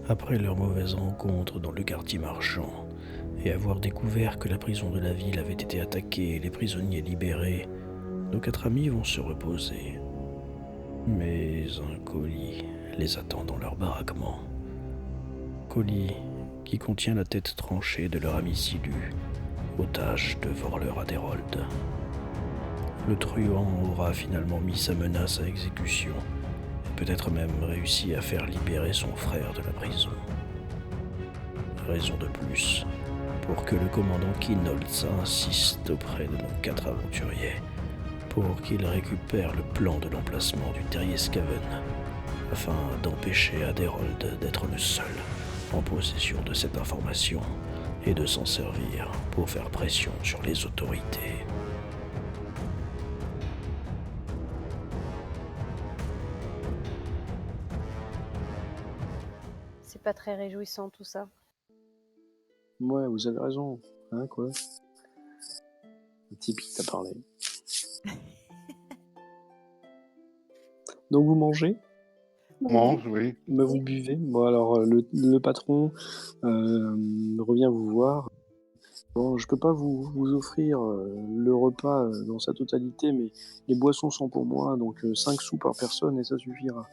Après leur mauvaise rencontre dans le quartier marchand, et avoir découvert que la prison de la ville avait été attaquée et les prisonniers libérés, nos 4 amis vont se reposer. Mais un colis les attend dans leur baraquement. Colis qui contient la tête tranchée de leur ami Silu, otage de Vorleur Aderold. Le truand aura finalement mis sa menace à exécution et peut-être même réussi à faire libérer son frère de la prison. Raison de plus pour que le commandant Kinoltz insiste auprès de nos 4 aventuriers pour qu'ils récupèrent le plan de l'emplacement du terrier Skaven afin d'empêcher Aderold d'être le seul en possession de cette information et de s'en servir pour faire pression sur les autorités. C'est pas très réjouissant tout ça. Ouais, vous avez raison. Hein, quoi? Un type qui t'a parlé. Donc vous mangez? Mange, oui. Bah, vous buvez. Bon, alors le patron revient vous voir. Bon, je peux pas vous offrir le repas dans sa totalité, mais les boissons sont pour moi, donc 5 sous par personne et ça suffira.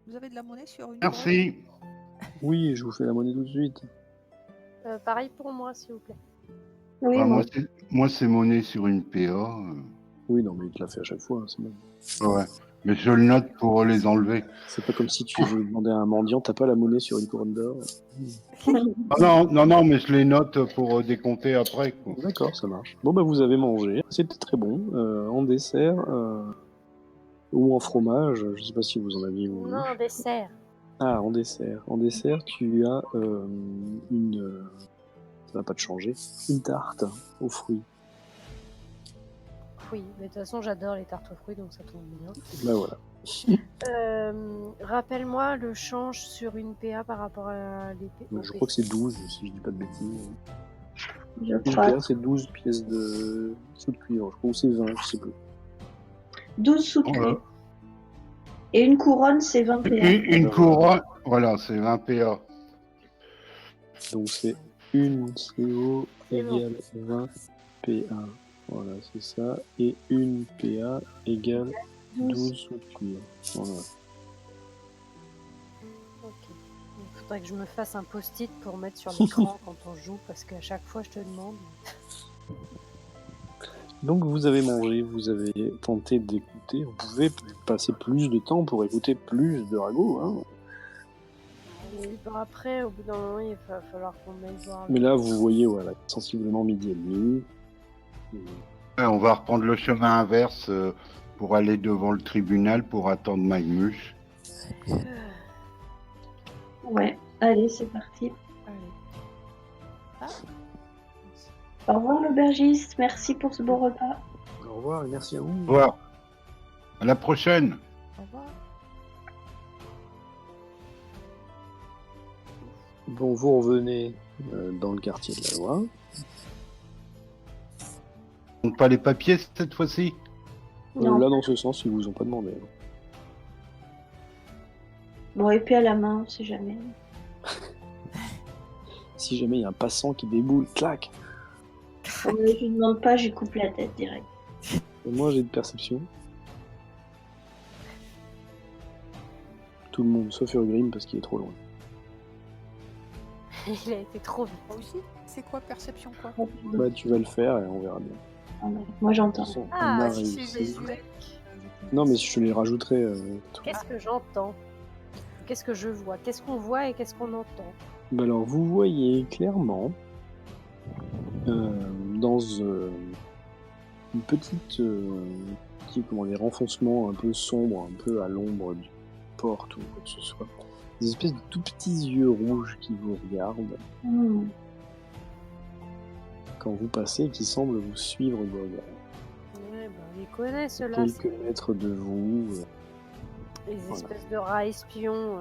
Vous avez de la monnaie sur une Merci. Oui, je vous fais la monnaie tout de suite. Pareil pour moi, s'il vous plaît. Oui, Bah, moi. moi, c'est monnaie sur une PA. Oui, non, mais il te l'a fait à chaque fois, c'est bon. Ouais. Mais je le note pour les enlever. C'est pas comme si tu veux demander à un mendiant, t'as pas la monnaie sur une couronne d'or. Ah non, mais je les note pour décompter après, quoi. D'accord, ça marche. Bon, bah vous avez mangé, c'était très bon. En dessert, ou en fromage, je sais pas si vous en aviez voulu. Non, dessert. Ah, en dessert. En dessert, tu as une... ça va pas te changer. Une tarte aux fruits. Oui, mais de toute façon, j'adore les tartes aux fruits, donc ça tombe bien. Bah voilà. Rappelle-moi le change sur une PA par rapport à l'épée. Je crois que c'est 12, si je dis pas de bêtises. Je Une crois. PA, c'est 12 pièces de sous de cuivre. Je crois que c'est 20, je sais plus. 12 sous de Voilà. cuivre. Et une couronne, c'est 21. Une couronne, voilà, c'est 20 PA. Donc c'est une CO C'est bon. égale 20 PA. Voilà, c'est ça. Et une PA égale 12 sous de cuivre. Voilà. Ok. Il faudrait que je me fasse un post-it pour mettre sur l'écran quand on joue, parce qu'à chaque fois, je te demande. Donc vous avez mangé, vous avez tenté d'écouter. Vous pouvez passer plus de temps pour écouter plus de ragots. Hein. Et bon, après, au bout d'un moment, il va falloir qu'on aille voir. Mais là, vous voyez, voilà, sensiblement midi et demi. Ouais, on va reprendre le chemin inverse pour aller devant le tribunal pour attendre Magnus. Ouais, allez, c'est parti. Allez. Au revoir l'aubergiste, merci pour ce bon repas. Au revoir et merci à vous. Au revoir. À la prochaine. Au revoir. Bon, vous revenez dans le quartier de la loi. Donc pas les papiers cette fois-ci. Non. Là, dans ce sens, ils vous ont pas demandé. Bon, épée à la main, on sait jamais. Si jamais il y a un passant qui déboule, clac. Je ne demande pas, j'y coupe la tête direct. Et moi, j'ai de perception. Tout le monde, sauf Urgrim, parce qu'il est trop loin. Il a été trop vite. Moi aussi. C'est quoi perception quoi? Bah, tu vas le faire et on verra bien. Ah, ouais. Moi j'entends. De toute façon, on Ah, a si réussi. c'est visuel. Non, mais je te les rajouterai. Qu'est-ce que j'entends? Qu'est-ce que je vois? Qu'est-ce qu'on voit et qu'est-ce qu'on entend? Bah alors, vous voyez clairement dans une petite, petit, comment dire, renfoncement un peu sombre, un peu à l'ombre d'une porte ou quoi que ce soit, des espèces de tout petits yeux rouges qui vous regardent quand vous passez et qui semblent vous suivre du regard. Ouais, bah, on les connaît ceux-là. Quelques mètres de vous. Les voilà. espèces de rats espions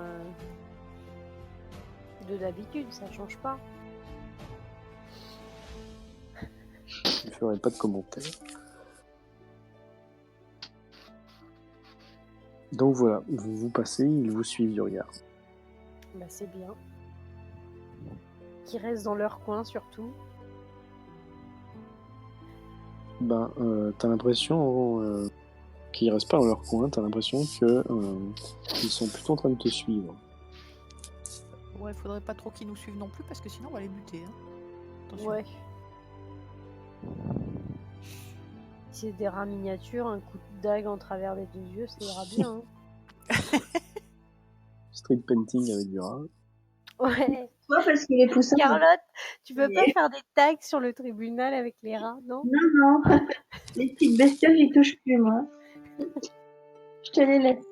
de d'habitude, ça change pas. Je ne ferai pas de commentaires. Donc voilà, vous passez, ils vous suivent du regard. Bah, c'est bien. Qui restent dans leur coin surtout. Ben, t'as l'impression qu'ils restent pas dans leur coin, t'as l'impression que ils sont plutôt en train de te suivre. Ouais, faudrait pas trop qu'ils nous suivent non plus parce que sinon on va les buter. Hein. Attention. Ouais. Si c'est des rats miniatures, un coup de dague en travers des deux yeux, ça ira bien. Hein. Street painting avec du rat. Ouais. Pourquoi? Parce que les poussins... Charlotte, tu veux pas faire des tags sur le tribunal avec les rats, non? Non. Les petites bestioles, j'y touche plus, moi. Je te les laisse.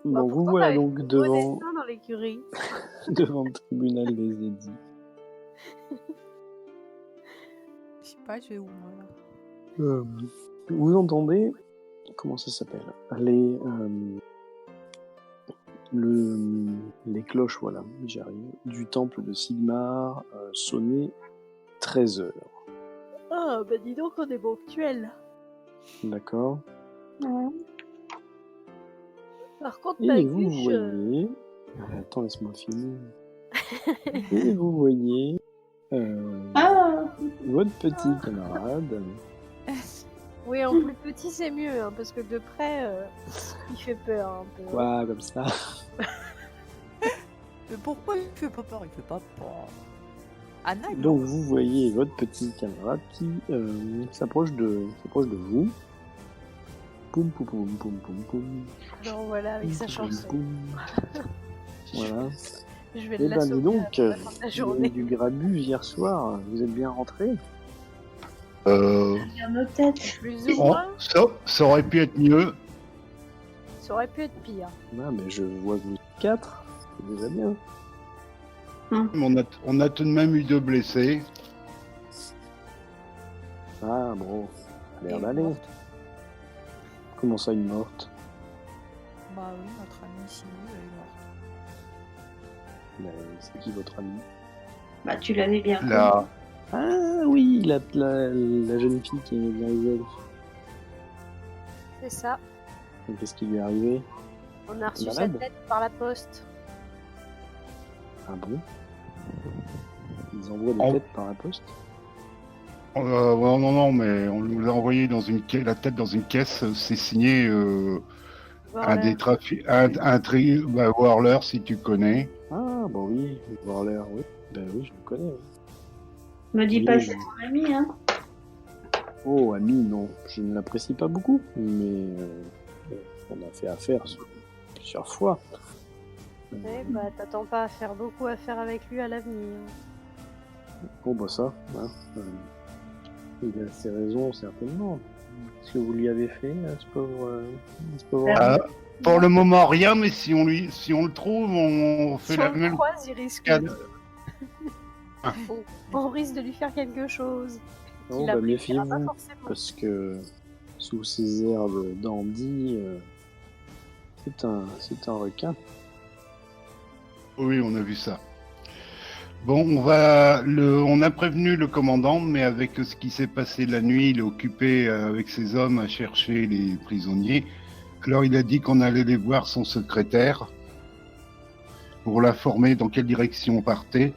Bon, vous pourtant, voilà t'avais donc fait devant, dessin dans l'écurie. devant le tribunal des édits. Je sais pas, je vais où moi là. Vous entendez, comment ça s'appelle, les cloches, voilà, j'arrive, du temple de Sigmar sonner 13h. Ah, bah dis donc, on est ponctuel. D'accord. Ouais. Par contre, Et vous Baguche, voyez... Attends, laisse-moi finir. Et vous voyez votre petit camarade. oui, en plus petit, c'est mieux, hein, parce que de près, il fait peur un peu. Quoi, comme ça? Mais pourquoi il fait pas peur? Il fait pas peur. Anna, il Donc vous voyez votre petit camarade qui s'approche de vous. Poum poum poum poum poum poum. Non, voilà, avec sa Poum, chanson. poum. Voilà. Je vais Eh le ben dis donc, à la fin de la il y a eu journée. du grabuge hier soir. Vous êtes bien rentrés? Dans nos têtes. Plus ou moins, Ça aurait pu être mieux. ça aurait pu être pire. Ah, mais je vois que vous êtes 4. C'est déjà bien. Mais on a tout de même eu 2 blessés. Ah bon, ça a est l'air d'aller. morte. Comment ça, une morte? Bah oui, notre amie Sinou, elle est morte. Mais c'est qui votre ami? Bah, tu l'avais bien Là, Ah oui, la jeune fille qui aimait bien les elfes. C'est ça. Et qu'est-ce qui lui est arrivé? On a reçu sa Malade? tête par la poste. Ah bon? Ils envoient des Oh. têtes par la poste? non, mais on nous a envoyé dans la tête dans une caisse. C'est signé un des Warler, si tu connais. Ah bah oui, voir l'air, oui. Ben oui, je le connais. Oui. Me dis Oui, pas oui. c'est mon ami, hein. Oh, ami, non, je ne l'apprécie pas beaucoup, mais on a fait affaire plusieurs fois. Ouais, bah t'attends pas à faire beaucoup affaire avec lui à l'avenir. Bon bah ça, hein, il a ses raisons certainement. Qu'est-ce que vous lui avez fait à ce pauvre Ah, homme? Pour le moment, rien, mais si on le trouve, on fait Si la on le même. croise, il risque. Ah. On risque de lui faire quelque chose. Non, Qu'il bah appréciera pas méfiez-vous, forcément. parce que sous ces airs de dandy, c'est un requin. Oui, on a vu ça. Bon, on a prévenu le commandant, mais avec ce qui s'est passé la nuit, il est occupé avec ses hommes à chercher les prisonniers. Alors il a dit qu'on allait aller voir son secrétaire pour l'informer dans quelle direction on partait,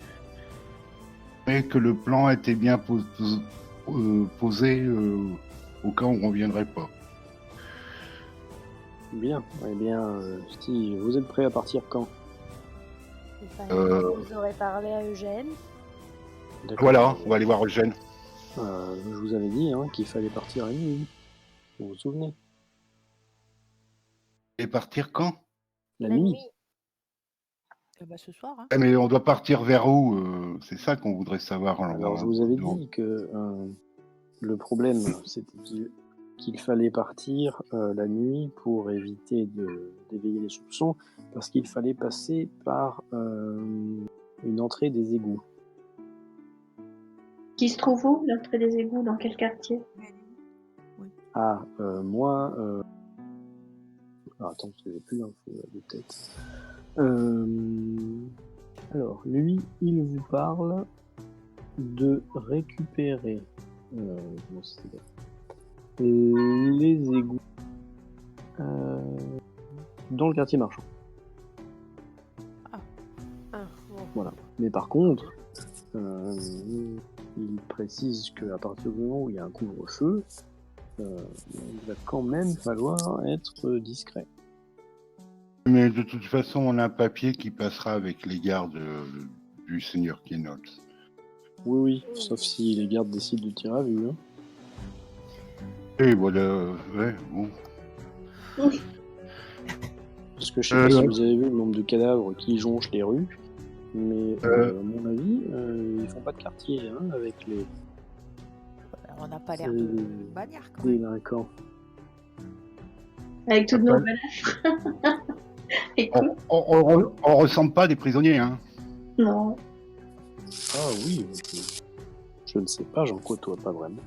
mais que le plan était bien posé au cas où on ne reviendrait pas. Bien, eh bien, si vous êtes prêt à partir quand? Enfin, vous aurez parlé à Eugène. D'accord. Voilà, on va aller voir Eugène. Je vous avais dit qu'il fallait partir à nuit. Vous vous souvenez? Et partir quand? La nuit. Bah ce soir, hein. Mais on doit partir vers où? C'est ça qu'on voudrait savoir. Alors je vous avais dit que le problème, c'était qu'il fallait partir la nuit pour éviter d'éveiller les soupçons, parce qu'il fallait passer par une entrée des égouts. Qui se trouve où, l'entrée des égouts? Dans quel quartier? Ah, moi... attends, parce que j'ai plus l'info de tête. Alors, lui, il vous parle de récupérer comment ça s'appelle, les égouts dans le quartier marchand. Voilà. Mais par contre, il précise qu'à partir du moment où il y a un couvre-feu, il va quand même falloir être discret. Mais de toute façon, on a un papier qui passera avec les gardes du seigneur Kenols. Oui, sauf si les gardes décident de tirer à vue. Hein. Et voilà, ouais, bon. Parce que je sais pas si vous avez vu le nombre de cadavres qui jonchent les rues, mais à mon avis, ils font pas de quartier hein, avec les On n'a pas l'air de bagnards quand même. délinquants. Avec toutes nos balafres. Écoute, On ressemble pas à des prisonniers, hein. non. Ah oui, je ne sais pas, j'en côtoie pas vraiment.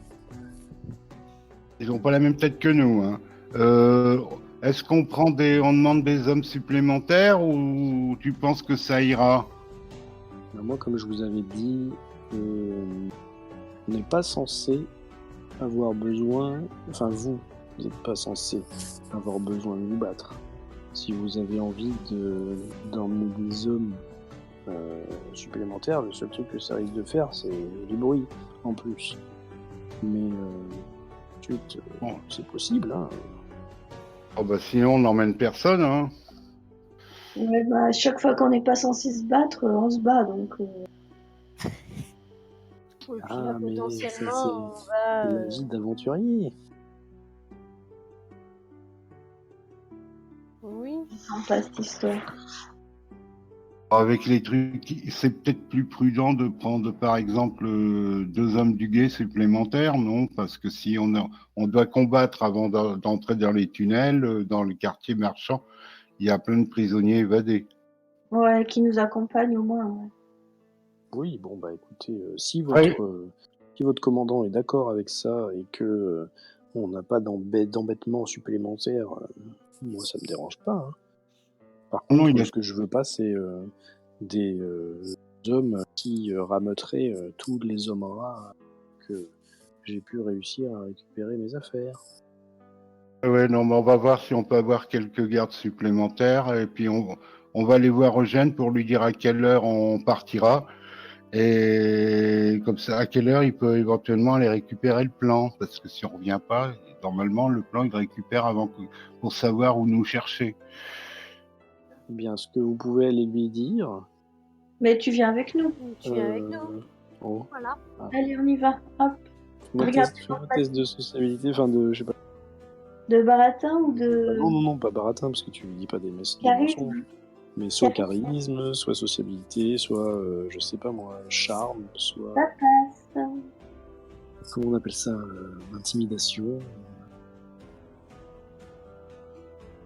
Ils ont pas la même tête que nous, hein. Est-ce qu'on demande des hommes supplémentaires ou tu penses que ça ira? Ben, moi, comme je vous avais dit, on n'est pas censé avoir besoin, enfin vous n'êtes pas censé avoir besoin de vous battre. Si vous avez envie d'emmener des hommes supplémentaires, le seul truc que ça risque de faire, c'est du bruit en plus. Mais ensuite, c'est possible. Hein. Oh bah sinon on n'emmène personne, hein. Ouais, bah, chaque fois qu'on n'est pas censé se battre, on se bat, donc... Oui, puis Ah, là, mais potentiellement, ça, on va... c'est la vie d'aventurier. Oui. Sympa cette histoire. Avec les trucs, c'est peut-être plus prudent de prendre par exemple 2 hommes du guet supplémentaires, non? Parce que si on doit combattre avant d'entrer dans les tunnels, dans le quartier marchand, il y a plein de prisonniers évadés. Ouais, qui nous accompagne au moins. Ouais. Oui, bon bah écoutez, si votre commandant est d'accord avec ça et que on n'a pas d'embêtement supplémentaire, moi ça me dérange pas. Hein. Par Non, contre, il a- ce que je veux pas, c'est des hommes qui rameuteraient tous les hommes rats que j'ai pu réussir à récupérer mes affaires. Ouais, non, mais on va voir si on peut avoir quelques gardes supplémentaires et puis on va aller voir Eugène pour lui dire à quelle heure on partira. Et comme ça, à quelle heure il peut éventuellement aller récupérer le plan? Parce que si on revient pas, normalement, le plan, il le récupère pour savoir où nous chercher. Eh bien, ce que vous pouvez aller lui dire. Mais tu viens avec nous. Tu viens avec nous. Oh, Voilà. Allez, on y va. Hop. fais-moi Regarde, un test de sociabilité, enfin de, je sais pas. De baratin ou de... Non, pas baratin, parce que tu lui dis pas des mensonges. Charisme. Mais soit charisme, soit sociabilité, soit, je sais pas moi, charme, soit... Ça passe. Comment on appelle ça intimidation.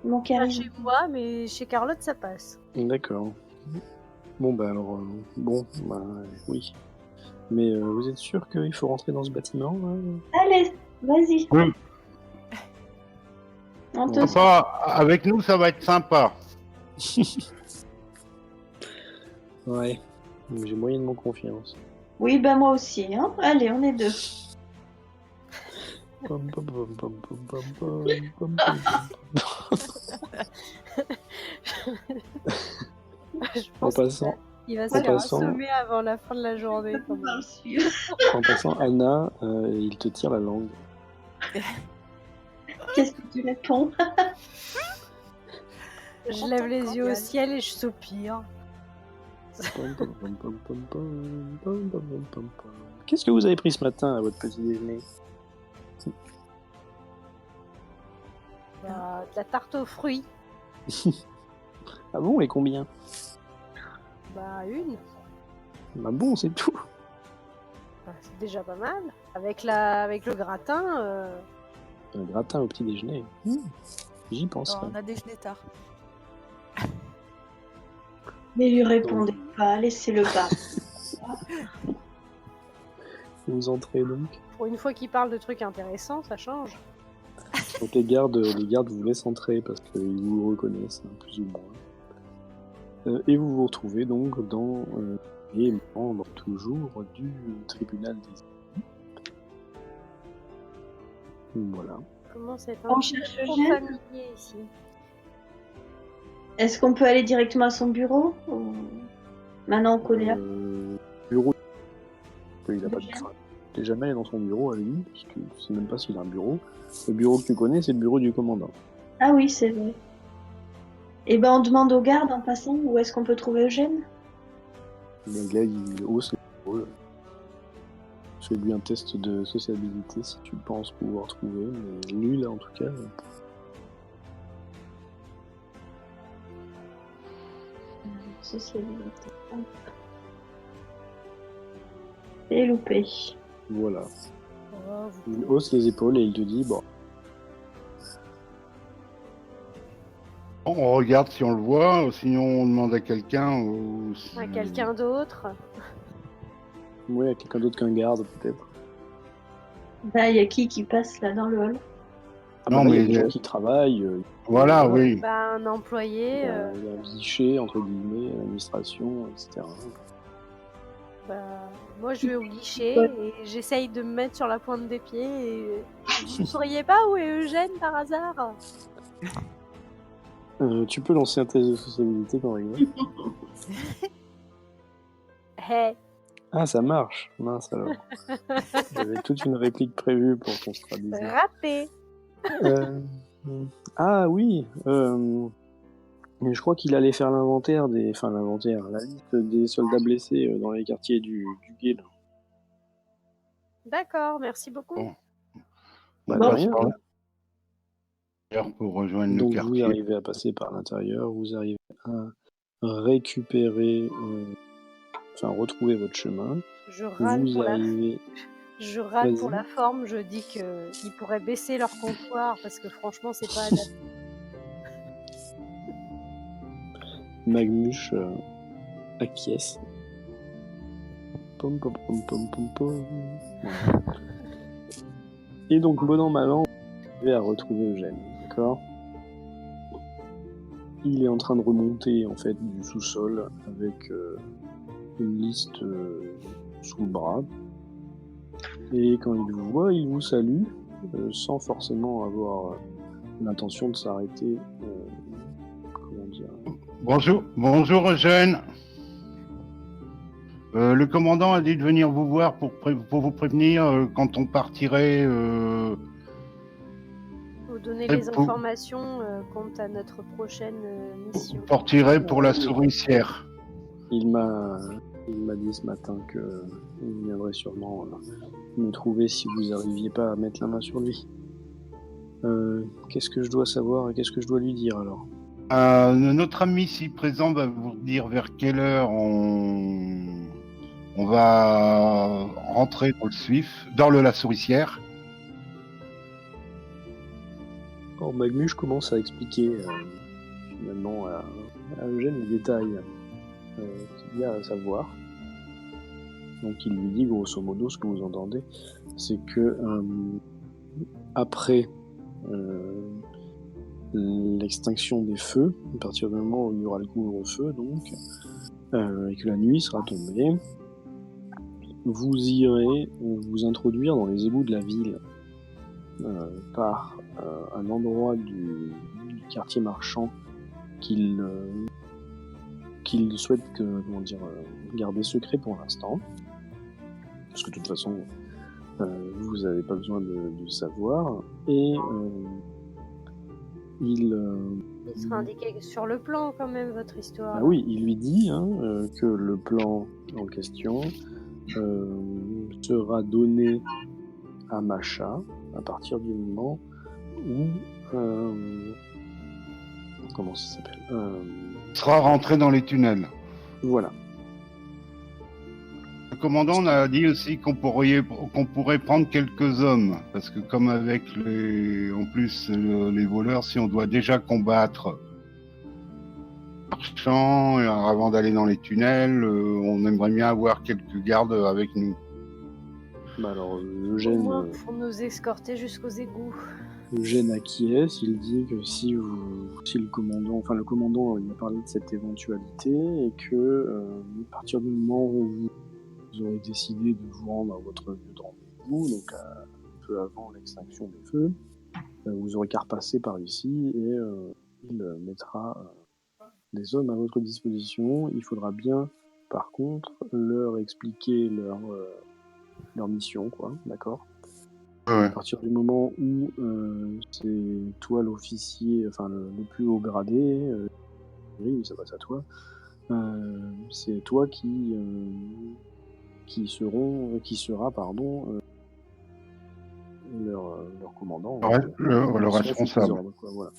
Mon Pas charisme. chez moi, mais chez Carlotte, ça passe. D'accord. Bon, bah alors, oui. Mais vous êtes sûr qu'il faut rentrer dans ce bâtiment là Allez, vas-y. Oui. On te... Sympa. Avec nous, ça va être sympa. Ouais. J'ai moyennement confiance. Oui, ben moi aussi. Hein. Allez, on est deux. Pom, pom, pom, pom, pom, pom, pom, pom, pom, Je En pense passant, qu'il va se en faire passant- assommer avant la fin de la journée. quand On va même. le suivre. en passant, Anna, il te tire la langue. Qu'est-ce que tu réponds? Je lève les yeux au ciel et je soupire. Pom, pom, pom, pom, pom, pom, pom, pom, pom, pom, pom. Qu'est-ce que vous avez pris ce matin à votre petit déjeuner? Bah, de la tarte aux fruits. Ah bon, et combien? Bah, une. Ah bon, c'est tout. Bah, c'est déjà pas mal. Avec le gratin, Un gratin au petit déjeuner. J'y penserai. Alors, on a déjeuné tard. Mais lui répondez pas, laissez-le pas. Vous entrez donc. pour une fois qu'il parle de trucs intéressants, ça change. Donc les gardes vous laissent entrer parce qu'ils vous reconnaissent, hein, plus ou moins. Et vous vous retrouvez donc dans les membres toujours du tribunal des Voilà. Comment c'est On un cherche peu trop Eugène. familier ici. Est-ce qu'on peut aller directement à son bureau ou Maintenant, on connaît. Bureau. Il a pas de... Eugène. enfin, t'es jamais allé dans son bureau à lui, parce que tu sais même pas s'il a un bureau. Le bureau que tu connais, c'est le bureau du commandant. Ah oui, c'est vrai. Et ben, on demande aux gardes en passant où est-ce qu'on peut trouver Eugène. Donc là, il hausse les épaules. Fais-lui un test de sociabilité si tu penses pouvoir trouver, mais lui, là, en tout cas... Sociabilité. Et loupé. Voilà. Oh, vous- Il hausse les épaules et il te dit, bon, On regarde si on le voit, sinon on demande à quelqu'un ou... À quelqu'un d'autre. ouais, à quelqu'un d'autre qu'un garde, peut-être. Ben, il y a qui passe là dans le hall? Ah Non, bah là, il y a mais- des gens qui travaillent, Voilà, oui. Bah, un employé. il y a un guichet, entre guillemets, l'administration, etc. Bah, moi, je vais au guichet et j'essaye de me mettre sur la pointe des pieds. Et... Vous ne sauriez pas où est Eugène par hasard? Tu peux lancer un test de sociabilité quand même. Hey, Ah, ça marche. Mince alors. J'avais toute une réplique prévue pour qu'on se traduise. raté. Ah oui. Mais je crois qu'il allait faire l'inventaire des, enfin l'inventaire, la liste des soldats blessés dans les quartiers du guild. D'accord, merci beaucoup. Bon. Bah, On de passe rien. par là pour rejoindre le Donc vous quartier. arrivez à passer par l'intérieur, vous arrivez à récupérer, enfin retrouver votre chemin. Je râle Vous pour la... arrivez. Je râle pour Vas-y. la forme, je dis qu'ils pourraient baisser leur comptoir parce que franchement c'est pas adapté. Magmuche acquiesce. Pom pom pom pom pom pom. Voilà. Et donc bon an mal an, vous arrivez à retrouver Eugène, d'accord? Il est en train de remonter en fait du sous-sol avec une liste sous le bras. Et quand il vous voit, il vous salue sans forcément avoir l'intention de s'arrêter. Comment dire? Bonjour Eugène. Le commandant a dit de venir vous voir pour vous prévenir quand on partirait. Vous donner Et les pour- informations quant à notre prochaine mission. Partirait pour la souricière. Il m'a dit ce matin que il viendrait sûrement me trouver si vous n'arriviez pas à mettre la main sur lui. Qu'est-ce que je dois savoir et qu'est-ce que je dois lui dire alors? Notre ami ici présent va vous dire vers quelle heure on va rentrer dans le Suif, dans la souricière. Or Magmuche commence à expliquer finalement à Eugène les détails qu'il y a à savoir. Donc il lui dit grosso modo ce que vous entendez, c'est que après l'extinction des feux, à partir du moment où il y aura le couvre-feu donc, et que la nuit sera tombée, vous irez vous introduire dans les égouts de la ville par un endroit du quartier marchand qu'il souhaite garder secret pour l'instant, parce que de toute façon vous n'avez pas besoin de savoir, et il sera indiqué sur le plan quand même votre histoire. Ah oui, il lui dit que le plan en question sera donné à Macha à partir du moment où comment ça s'appelle Sera rentré dans les tunnels. Voilà. Le commandant a dit aussi qu'on pourrait prendre quelques hommes, parce que comme avec les voleurs, si on doit déjà combattre marchands avant d'aller dans les tunnels, on aimerait bien avoir quelques gardes avec nous. Bah alors Au Eugène, moins pour nous escorter jusqu'aux égouts. Eugène acquiesce, il dit que si le commandant il a parlé de cette éventualité et que à partir du moment où vous aurez décidé de vous rendre à votre lieu de rendez-vous, donc un peu avant l'extinction des feux, vous aurez qu'à repasser par ici et il mettra des hommes à votre disposition. Il faudra bien par contre, leur expliquer leur mission, quoi, d'accord? Ouais. À partir du moment où c'est toi l'officier, enfin le plus haut gradé, oui, ça passe à toi, c'est toi qui sera, pardon, leur commandant, Ouais, le ils seront sous tes responsable. ordres, quoi, voilà.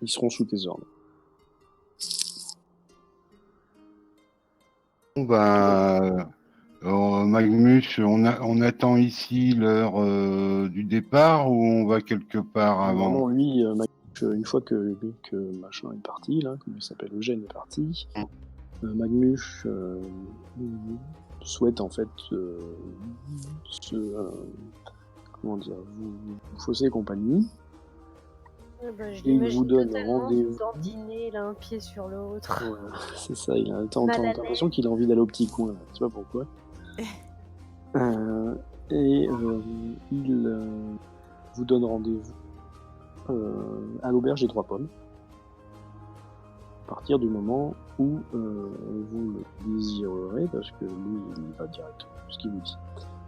Ils seront sous tes ordres. Bon, bah, Magmus, on attend ici l'heure du départ ou on va quelque part avant? Non, lui, une fois que machin est parti, là, comme il s'appelle Eugène est parti, Magmus souhaite en fait comment dire, vous fausser compagnie. Je Et il vous l'imagine donne totalement rendez-vous. dandiner, là, un pied sur l'autre. Ouais, c'est ça, il a Mal à l'impression qu'il a envie d'aller au petit coin, là. Je sais pas pourquoi. Il vous donne rendez-vous à l'auberge des Trois Pommes. À partir du moment où vous le désirerez, parce que lui, il va directement ce qu'il vous dit.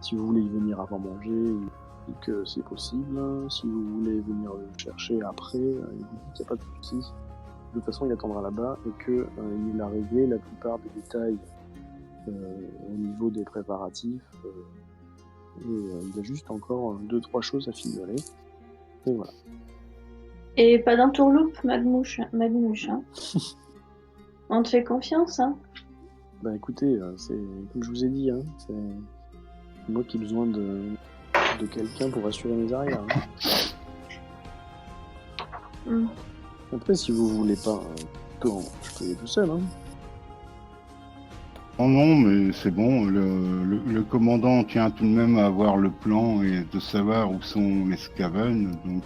Si vous voulez y venir avant manger, il dit que c'est possible. Si vous voulez venir le chercher après, il vous dit qu'il n'y a pas de souci. De toute façon, il attendra là-bas et qu'il a réglé la plupart des détails au niveau des préparatifs. Il a juste encore 2-3 choses à figurer. Et voilà. Et pas d'entourloupe, Magmouche, hein. On te fait confiance, hein. Bah écoutez, c'est comme je vous ai dit, hein, c'est moi qui ai besoin de quelqu'un pour assurer mes arrières. Hein. Après, si vous voulez pas, je peux y aller tout seul. Hein. Oh non, mais c'est bon, le commandant tient tout de même à avoir le plan et de savoir où sont les Scaven, donc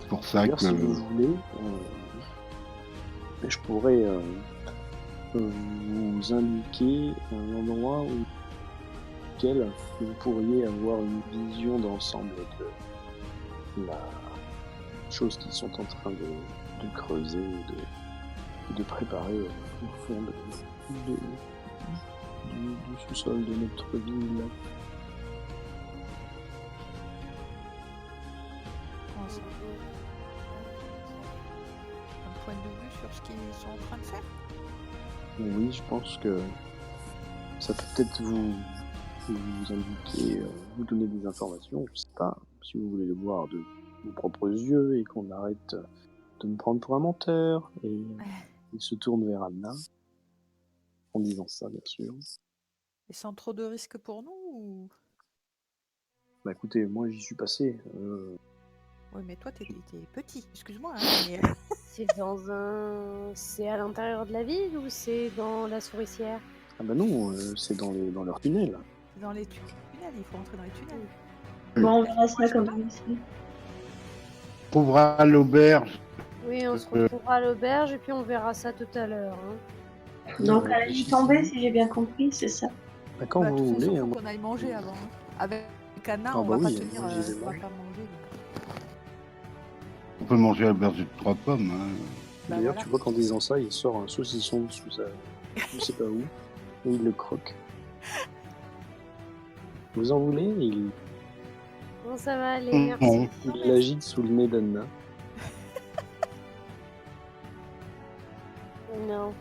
c'est pour ça d'ailleurs, que... si vous voulez, je pourrais vous indiquer un endroit auquel vous pourriez avoir une vision d'ensemble de la chose qu'ils sont en train de creuser, de préparer au fond du sous-sol de notre ville. Un point de vue sur ce qu'ils sont en train de faire? Oui, je pense que ça peut peut-être vous indiquer, vous donner des informations, je sais pas, si vous voulez le voir de vos propres yeux et qu'on arrête de me prendre pour un menteur. Et il se tourne vers Anna, en disant ça, bien sûr. Et sans trop de risques pour nous ou... Bah écoutez, moi j'y suis passé. Oui, mais toi t'es petit, excuse-moi. Hein, mais... C'est à l'intérieur de la ville ou c'est dans la souricière? Ah bah non, c'est dans leur tunnel. Dans les tunnels, il faut rentrer dans les tunnels. Bon, on verra ça quand même ici. On trouvera l'auberge. Oui, on se retrouvera à l'auberge et puis on verra ça tout à l'heure. Hein. Donc à la nuit tombée, si j'ai bien compris, c'est ça. Bah, quand vous voulez. Il faut qu'on aille manger avant. Hein. Avec Anna, on bah va oui, pas tenir, moi, on j'y vais va manger. pas manger. On peut manger à l'auberge des Trois Pommes. Hein. Bah, d'ailleurs, tu vois qu'en disant ça, il sort un saucisson sous sa... je sais pas où, et il le croque. Vous en voulez? Bon, ça va aller, merci. Il l'agite sous le nez d'Anna. Non,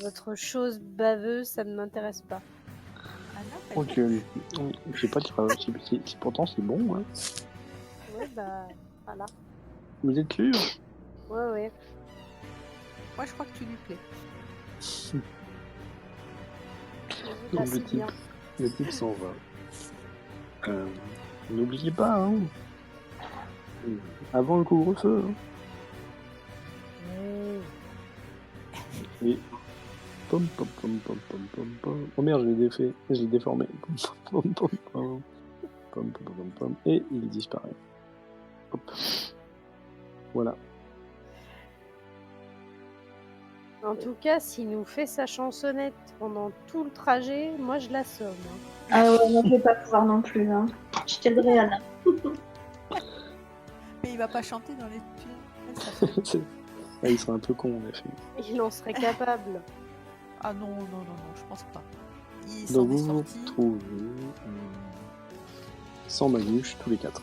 votre chose baveuse, ça ne m'intéresse pas. Ok, j'ai pas de pourtant c'est bon, hein. Ouais, bah, voilà. Vous êtes sûr? Ouais. Moi, je crois que tu lui plais. Donc, le type s'en va. N'oubliez pas, hein. Avant le couvre-feu. Hein. Et pom pom pom pom pom pom pom. Oh merde, je l'ai déformé. Pom pom pom pom pom pom pom pom. Et il disparaît. Hop. Voilà. En tout cas, s'il nous fait sa chansonnette pendant tout le trajet, moi je l'assomme. Hein. Ah ouais, moi je vais pas pouvoir non plus. Hein. Je t'aiderai, Anna. Mais il va pas chanter dans les tunnels. Ça fait- Ah, il serait un peu con, en effet. Il en serait capable. Ah non, je pense pas. Il s'en Donc est vous vous sorti. retrouvez sans Magouche, tous les 4.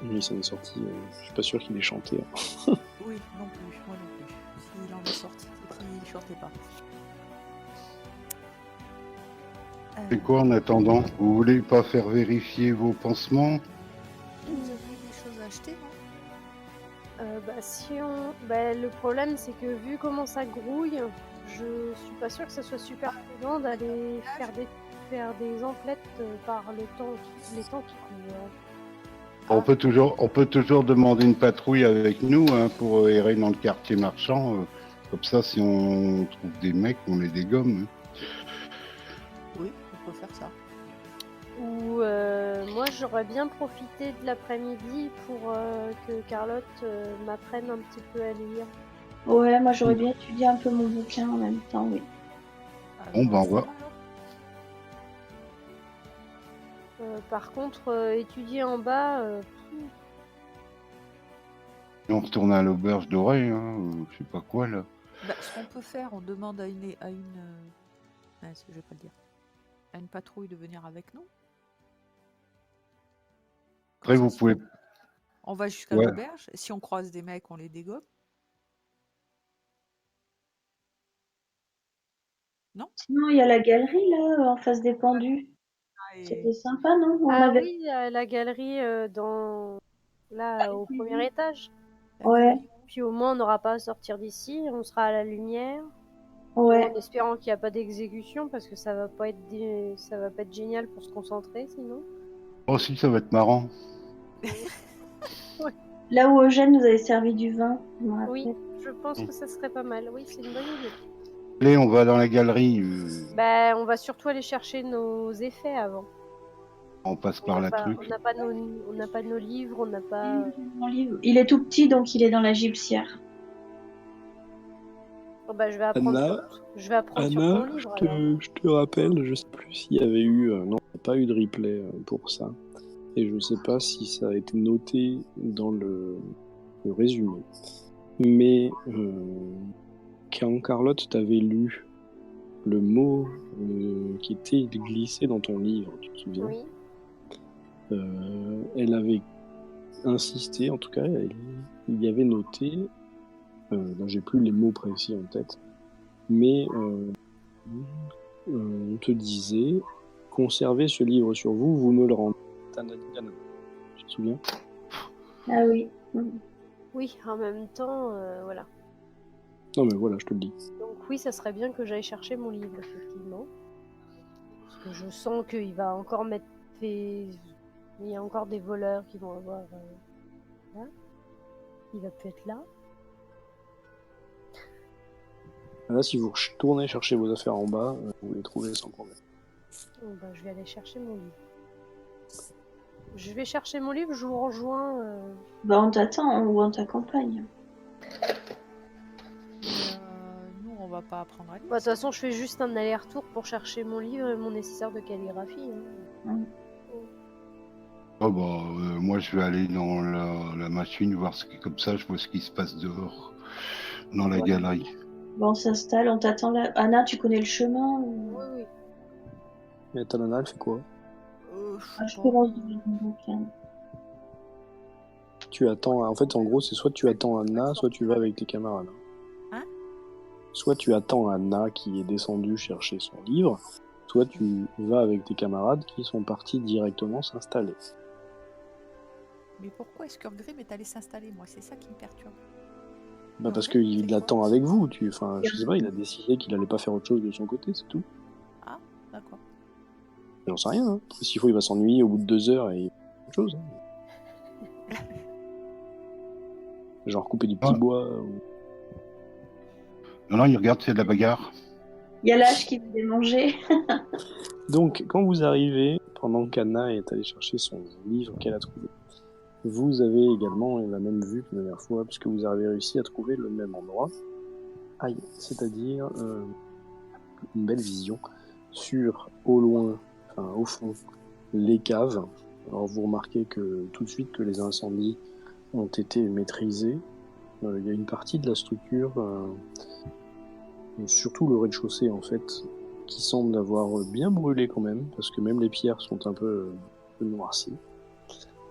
Lui, il s'en est sorti. Je suis pas sûr qu'il ait chanté. Hein. Oui, non plus, moi non plus. S'il en est sorti, c'est qu'il chantait pas. C'est quoi en attendant? Vous voulez pas faire vérifier vos pansements? Vous avez des choses à acheter, non? Si on... le problème, c'est que vu comment ça grouille, je suis pas sûre que ça soit super prudent d'aller faire des emplettes par les temps qui courent. On peut toujours demander une patrouille avec nous hein, pour errer dans le quartier marchand. Comme ça, si on trouve des mecs, on les dégomme. Hein. Oui, on peut faire ça. Ou moi, j'aurais bien profité de l'après-midi pour que Carlotte m'apprenne un petit peu à lire. Ouais, moi j'aurais bien étudié un peu mon bouquin en même temps, oui. Bon, ben, on va. Par contre, étudier en bas, On retourne à l'auberge d'Oreille, hein, je sais pas quoi là. Ce qu'on peut faire, on demande à une je vais pas le dire, à une patrouille de venir avec nous. Après, Comme vous ça, pouvez. on va jusqu'à Ouais. l'auberge. Si on croise des mecs, on les dégomme. Sinon, il y a la galerie là, en face des pendus. C'était sympa, non? oui, la galerie là au premier étage. Ouais, Puis au moins on n'aura pas à sortir d'ici, on sera à la lumière. ouais. En espérant qu'il n'y a pas d'exécution parce que ça va pas être génial pour se concentrer sinon. Oh, si, ça va être marrant. Là où Eugène nous avait servi du vin, je me rappelle. Oui, je pense que ça serait pas mal. Oui, c'est une bonne idée. Allez, on va dans la galerie. On va surtout aller chercher nos effets avant. On passe par la truc. On n'a pas nos livres, on n'a pas. Mon livre. Il est tout petit, donc il est dans la gibecière. Je vais apprendre Anna, sur ton livre. Alors. je te rappelle, je sais plus s'il y avait eu... non, il n'y a pas eu de replay pour ça. Et je sais pas si ça a été noté dans le résumé. Mais quand Carlotte t'avait lu le mot qui était glissé dans ton livre, tu te souviens? Oui. Elle avait insisté, en tout cas, il y avait noté, là j'ai plus les mots précis en tête, mais on te disait, conservez ce livre sur vous, vous me le rendez. Tu te souviens? Ah oui. Oui, en même temps, voilà. Non mais voilà, je te le dis. Donc oui, ça serait bien que j'aille chercher mon livre, effectivement. Parce que je sens qu'il va encore il y a encore des voleurs qui vont avoir... Là. Il va plus être là. Là, si vous retournez chercher vos affaires en bas, vous les trouvez sans problème. Je vais aller chercher mon livre. Je vais chercher mon livre, je vous rejoins. On t'attend ou on t'accompagne. Nous, on va pas apprendre à lire. De toute façon, je fais juste un aller-retour pour chercher mon livre et mon nécessaire de calligraphie. Oh moi je vais aller dans la machine voir comme ça, je vois ce qui se passe dehors, dans la galerie. On s'installe, on t'attend là. Anna, tu connais le chemin ou... Oui. Et Talana, elle fait quoi? Je peux lancer mon bouquin. Tu attends, en fait, en gros, c'est soit tu attends Anna, soit tu vas avec tes camarades. Hein? Soit tu attends Anna qui est descendue chercher son livre, soit tu vas avec tes camarades qui sont partis directement s'installer. Mais pourquoi est-ce que Grim est allé s'installer? Moi, c'est ça qui me perturbe. Parce qu'il l'attend avec vous. Je sais pas, il a décidé qu'il allait pas faire autre chose de son côté, c'est tout. Ah, d'accord. J'en sais rien. Hein. S'il faut, il va s'ennuyer au bout de 2 heures et il fait autre chose. Hein. Genre couper du petit bois. Non, il regarde, c'est de la bagarre. Il y a l'âge qui veut démanger. Donc, quand vous arrivez, pendant qu'Anna est allée chercher son livre qu'elle a trouvé, vous avez également la même vue que la dernière fois, puisque vous avez réussi à trouver le même endroit. C'est-à-dire une belle vision sur, au loin, au fond, les caves Alors vous remarquez que tout de suite que les incendies ont été maîtrisés. Il y a une partie de la structure, surtout le rez-de-chaussée en fait, qui semble avoir bien brûlé quand même, parce que même les pierres sont un peu noircies.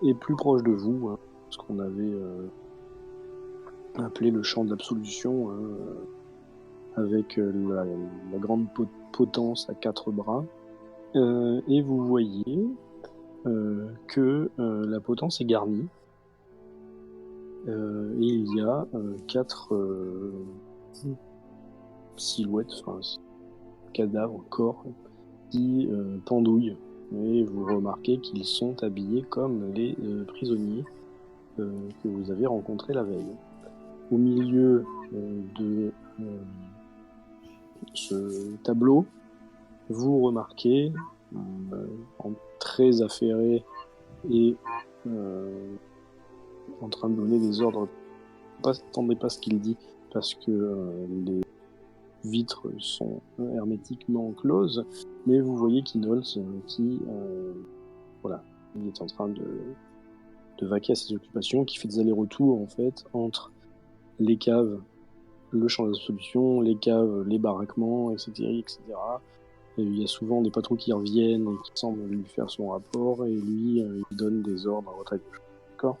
Et plus proche de vous, hein, ce qu'on avait appelé le champ de l'absolution, hein, avec la grande potence à 4 bras. Et vous voyez que la potence est garnie. Et il y a 4 silhouettes, enfin cadavres, corps, qui pendouillent. Et vous remarquez qu'ils sont habillés comme les prisonniers que vous avez rencontrés la veille. Au milieu de ce tableau, vous remarquez, en très affairé et en train de donner des ordres, attendez pas ce qu'il dit, parce que les vitres sont hermétiquement closes, mais vous voyez Kinolz qui, voilà, il est en train de vaquer à ses occupations, qui fait des allers-retours en fait entre les caves, le champ de la solution, les caves, les baraquements, etc., etc. Et il y a souvent des patrons qui reviennent et qui semblent lui faire son rapport, et lui, il donne des ordres à droite à gauche. D'accord ?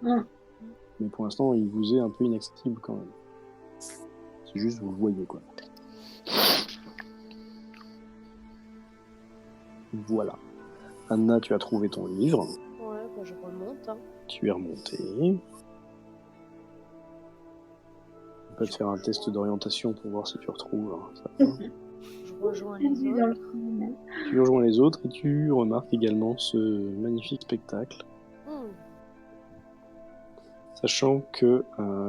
Mais pour l'instant, il vous est un peu inaccessible quand même. C'est juste, vous le voyez, quoi. Voilà. Anna, tu as trouvé ton livre. Ouais, bah je remonte. Hein. Tu es remonté. On peut te faire un test d'orientation pour voir si tu retrouves. Hein, ça va. Je rejoins les autres. Tu rejoins les autres et tu remarques également ce magnifique spectacle. Sachant que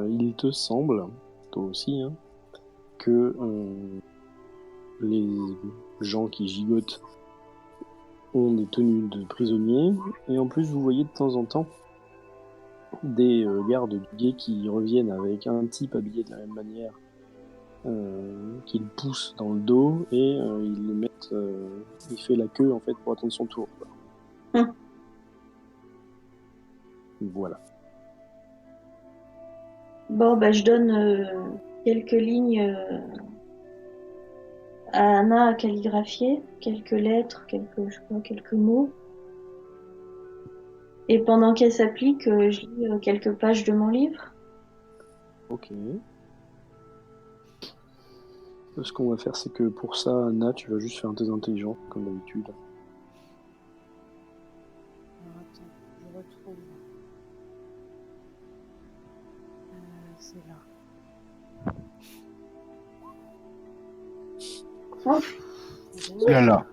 il te semble, toi aussi, hein, que les gens qui gigotent ont des tenues de prisonniers, et en plus vous voyez de temps en temps des gardes gays qui reviennent avec un type habillé de la même manière, qu'ils poussent dans le dos, et ils le mettent, il fait la queue en fait pour attendre son tour. Quoi. Voilà. Bon, bah, je donne quelques lignes à Anna à calligraphier, quelques lettres, quelques mots. Et pendant qu'elle s'applique, je lis quelques pages de mon livre. Ok. Ce qu'on va faire, c'est que pour ça, Anna, tu vas juste faire un test d'intelligence, comme d'habitude. Attends, je retrouve. C'est là. Oh. Là, là.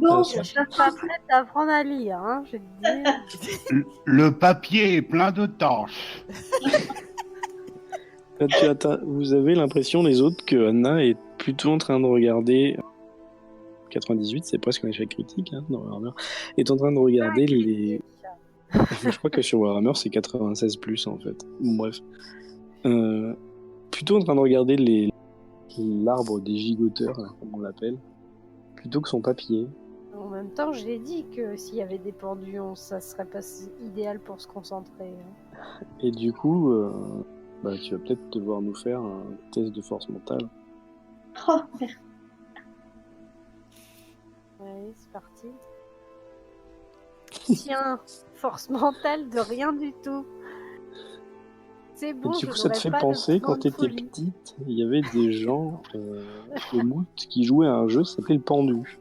Bon, Je suis pas prête à apprendre à lire, hein, je vais te dire. Le papier est plein de taches. Vous avez l'impression, les autres, que Anna est plutôt en train de regarder... 98, c'est presque un échec critique, hein, dans Warhammer. Est en train de regarder les... Je crois que sur Warhammer, c'est 96+, en fait. Bref. Plutôt en train de regarder l'arbre des gigoteurs, là, comme on l'appelle, plutôt que son papier. En même temps, je l'ai dit que s'il y avait des penduons, ça serait pas idéal pour se concentrer. Hein. Et du coup, tu vas peut-être devoir nous faire un test de force mentale. Oh, merde. Allez, c'est parti. Tiens, force mentale de rien du tout. C'est bon, et du coup, je ça te n'aurais fait pas penser, de quand grande t'étais folie. petite, il y avait des gens au Mout qui jouaient à un jeu qui s'appelait le pendu.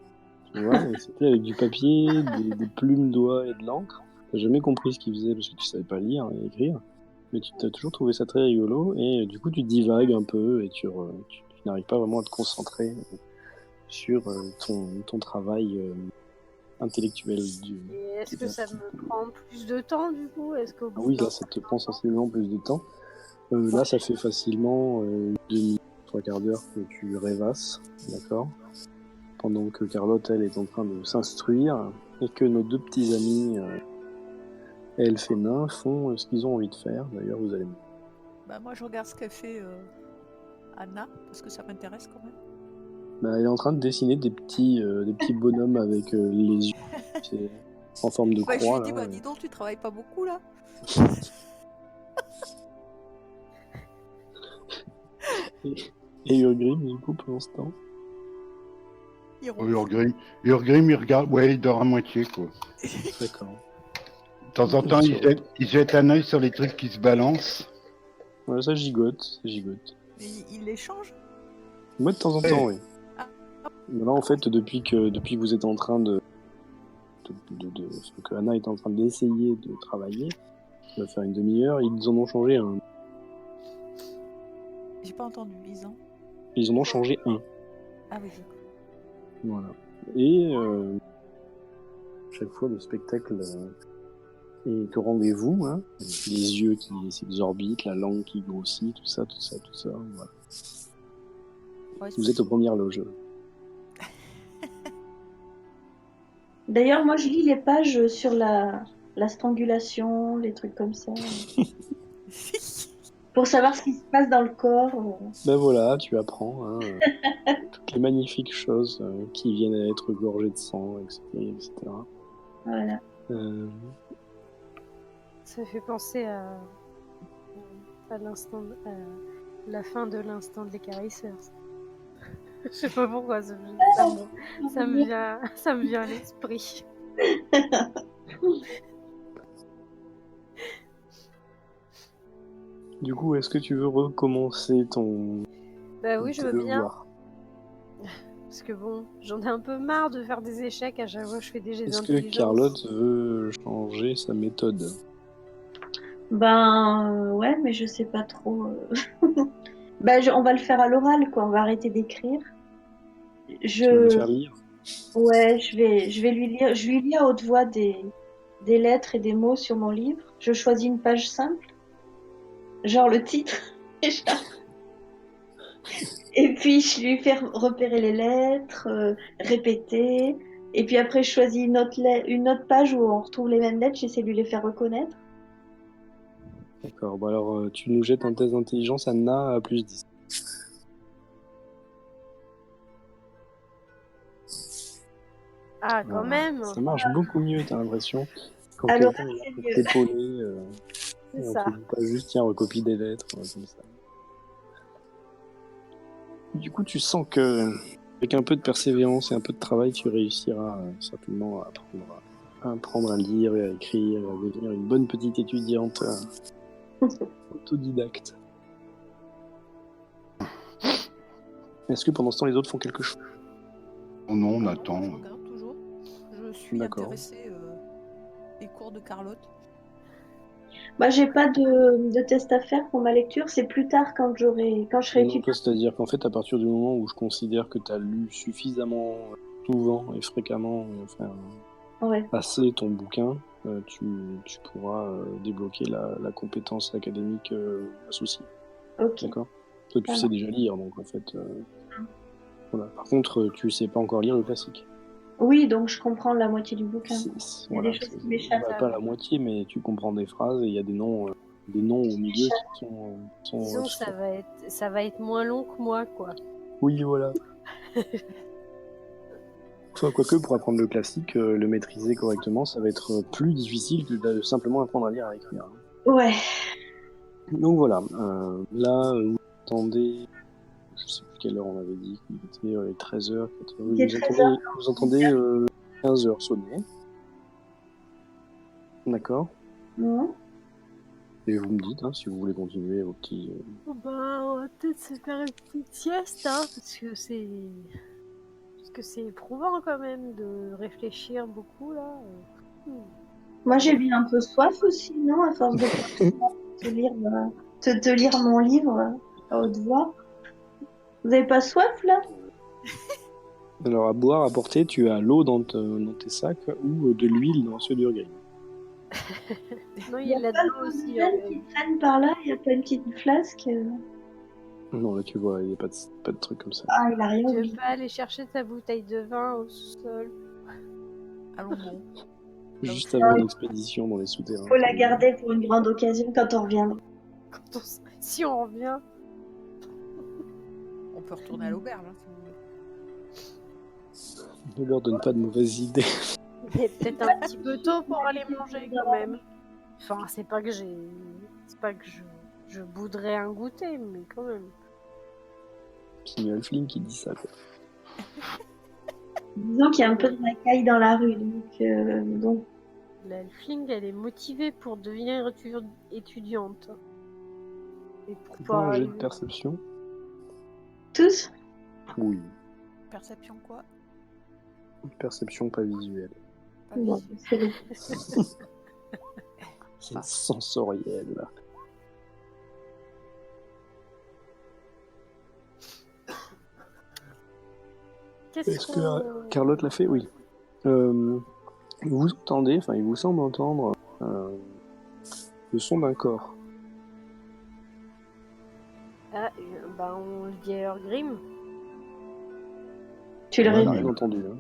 Tu vois, et c'était avec du papier, des plumes d'oie et de l'encre. T'as jamais compris ce qu'ils faisaient parce que tu savais pas lire et écrire. Mais tu t'as toujours trouvé ça très rigolo, et du coup tu divagues un peu et tu n'arrives pas vraiment à te concentrer sur ton travail intellectuel. Et est-ce que ça me prend plus de temps du coup? Est-ce qu'au bout Oui, d'un là ça te prend sensiblement plus de temps. Là ça fait facilement une demi, 3/4 d'heure que tu rêvasses, d'accord, pendant que Carlotte, elle, est en train de s'instruire, et que nos deux petits amis, elfes et nains, font ce qu'ils ont envie de faire. D'ailleurs, vous allez... Bah, moi, je regarde ce qu'elle fait Anna, parce que ça m'intéresse quand même. Elle est en train de dessiner des petits bonhommes avec les yeux. en forme de Bah, je lui croix. ai dit, là. bah dis donc, tu travailles pas beaucoup là. Et Urgrim, du coup, pendant ce temps. Il Urgrim, il regarde, ouais, il dort à moitié, quoi. D'accord. De temps en temps, il jette un œil sur les trucs qui se balancent. Ouais, ça gigote, ça gigote. Il les change. Moi, de temps en temps, oui. Ah. Mais là, en fait, depuis que vous êtes en train que Anna est en train d'essayer de travailler, ça va faire une demi-heure, ils en ont changé un. J'ai pas entendu, ils ont. Ils en ont changé un. Ah oui, d'accord. Voilà. Et chaque fois, le spectacle est au rendez-vous. Hein. Les yeux qui s'exorbitent, la langue qui grossit, tout ça. Voilà. Ouais, Vous êtes aux premières loges. D'ailleurs, moi, je lis les pages sur la strangulation, les trucs comme ça. Pour savoir ce qui se passe dans le corps. Ben voilà, tu apprends toutes les magnifiques choses qui viennent à être gorgées de sang, etc. Voilà. Ça fait penser à l'instant, à la fin de l'instant de l'écarisseur. Je sais pas pourquoi, ça me vient à l'esprit. Du coup, est-ce que tu veux recommencer ton Bah oui, je veux bien. devoir? Parce que bon, j'en ai un peu marre de faire des échecs à chaque fois que je fais des jets Est-ce que d'intelligence. Carlotte veut changer sa méthode? Ben ouais, mais je sais pas trop. On va le faire à l'oral, quoi. On va arrêter d'écrire. Tu veux le faire lire? Ouais, je vais lui lire. Je lui lis à haute voix des lettres et des mots sur mon livre. Je choisis une page simple, genre le titre. Et puis je lui fais repérer les lettres, répéter. Et puis après, je choisis une autre page où on retrouve les mêmes lettres. J'essaie de lui les faire reconnaître. D'accord, bon alors tu nous jettes un test d'intelligence, Anna, à plus 10. Ah, quand même. Ça marche beaucoup mieux, t'as l'impression. Quand Alors, quelqu'un est là c'est pour mieux. t'épauler, C'est on ça. te dit pas juste, tiens, recopie des lettres, comme ça. Du coup, tu sens que, avec un peu de persévérance et un peu de travail, tu réussiras certainement à apprendre à lire et à écrire, à devenir une bonne petite étudiante autodidacte. Est-ce que pendant ce temps, les autres font quelque chose? Oh non, on Je attend. regarde toujours. Je suis D'accord. intéressée des cours de Carlotte. Moi, j'ai pas de test à faire pour ma lecture. C'est plus tard quand je serai Non, étudiante. toi, c'est-à-dire qu'en fait, à partir du moment où je considère que tu as lu suffisamment souvent et fréquemment, Ouais. assez ton bouquin, tu pourras débloquer la compétence académique associée. Ok. D'accord? Toi, tu Ça sais déjà lire, donc en fait. Voilà. Par contre, tu sais pas encore lire le classique. Oui, donc je comprends la moitié du bouquin. Il y a Voilà, des choses qui m'échappent. pas la moitié, mais tu comprends des phrases et il y a des noms au milieu qui sont Disons que ça va être moins long que moi, quoi. Oui, voilà. Enfin, quoique, pour apprendre le classique, le maîtriser correctement, ça va être plus difficile que de simplement apprendre à lire et à écrire. Ouais. Donc voilà, là, vous attendez, je sais plus quelle heure on avait dit, il était 13h, 14h, Il était 13h. vous entendez 15h sonner. D'accord. Non. Et vous me dites si vous voulez continuer vos petits... Bah, on va peut-être se faire une petite sieste, hein, parce que c'est éprouvant quand même de réfléchir beaucoup, là. Moi, j'ai bien un peu soif aussi, non? À force de te lire, te lire mon livre à haute voix. Vous avez pas soif, là? Alors, à boire, à porter, tu as l'eau dans tes sacs ou de l'huile dans ceux d'Urgrim. Non, Il y a il a pas de l'eau de aussi. bouteille qui traîne par là? Il y a pas une petite flasque? Non, là, tu vois, il n'y a pas de truc comme ça. Ah, il a rien Tu veux oublié. pas aller chercher ta bouteille de vin au sol? Allons bon. Juste avant l'expédition dans les souterrains. Faut la garder pour une grande occasion quand on reviendra. Si on revient. On peut retourner à l'auberge, hein, si vous voulez. Ne leur donne pas de mauvaises idées. Mais peut-être un petit peu tôt pour aller manger quand même. Enfin, c'est pas que je bouderais un goûter, mais quand même. C'est une Halfling qui dit ça, quoi. Disons qu'il y a un peu de racaille dans la rue, donc La Halfling, elle est motivée pour devenir étudiante. Et pour Fais-moi pas un jet de arriver- perception. tous. Oui, Perception quoi? perception pas visuelle. Pas Bon, visuel. c'est bon. C'est sensoriel. Qu'est-ce Est-ce que qu'on... Carlotte l'a fait? Oui. Vous entendez, enfin, il vous semble entendre le son d'un corps. Ah, bah on le dit à Grim. Tu le Ouais, il n'a réveilles. rien entendu. Hein.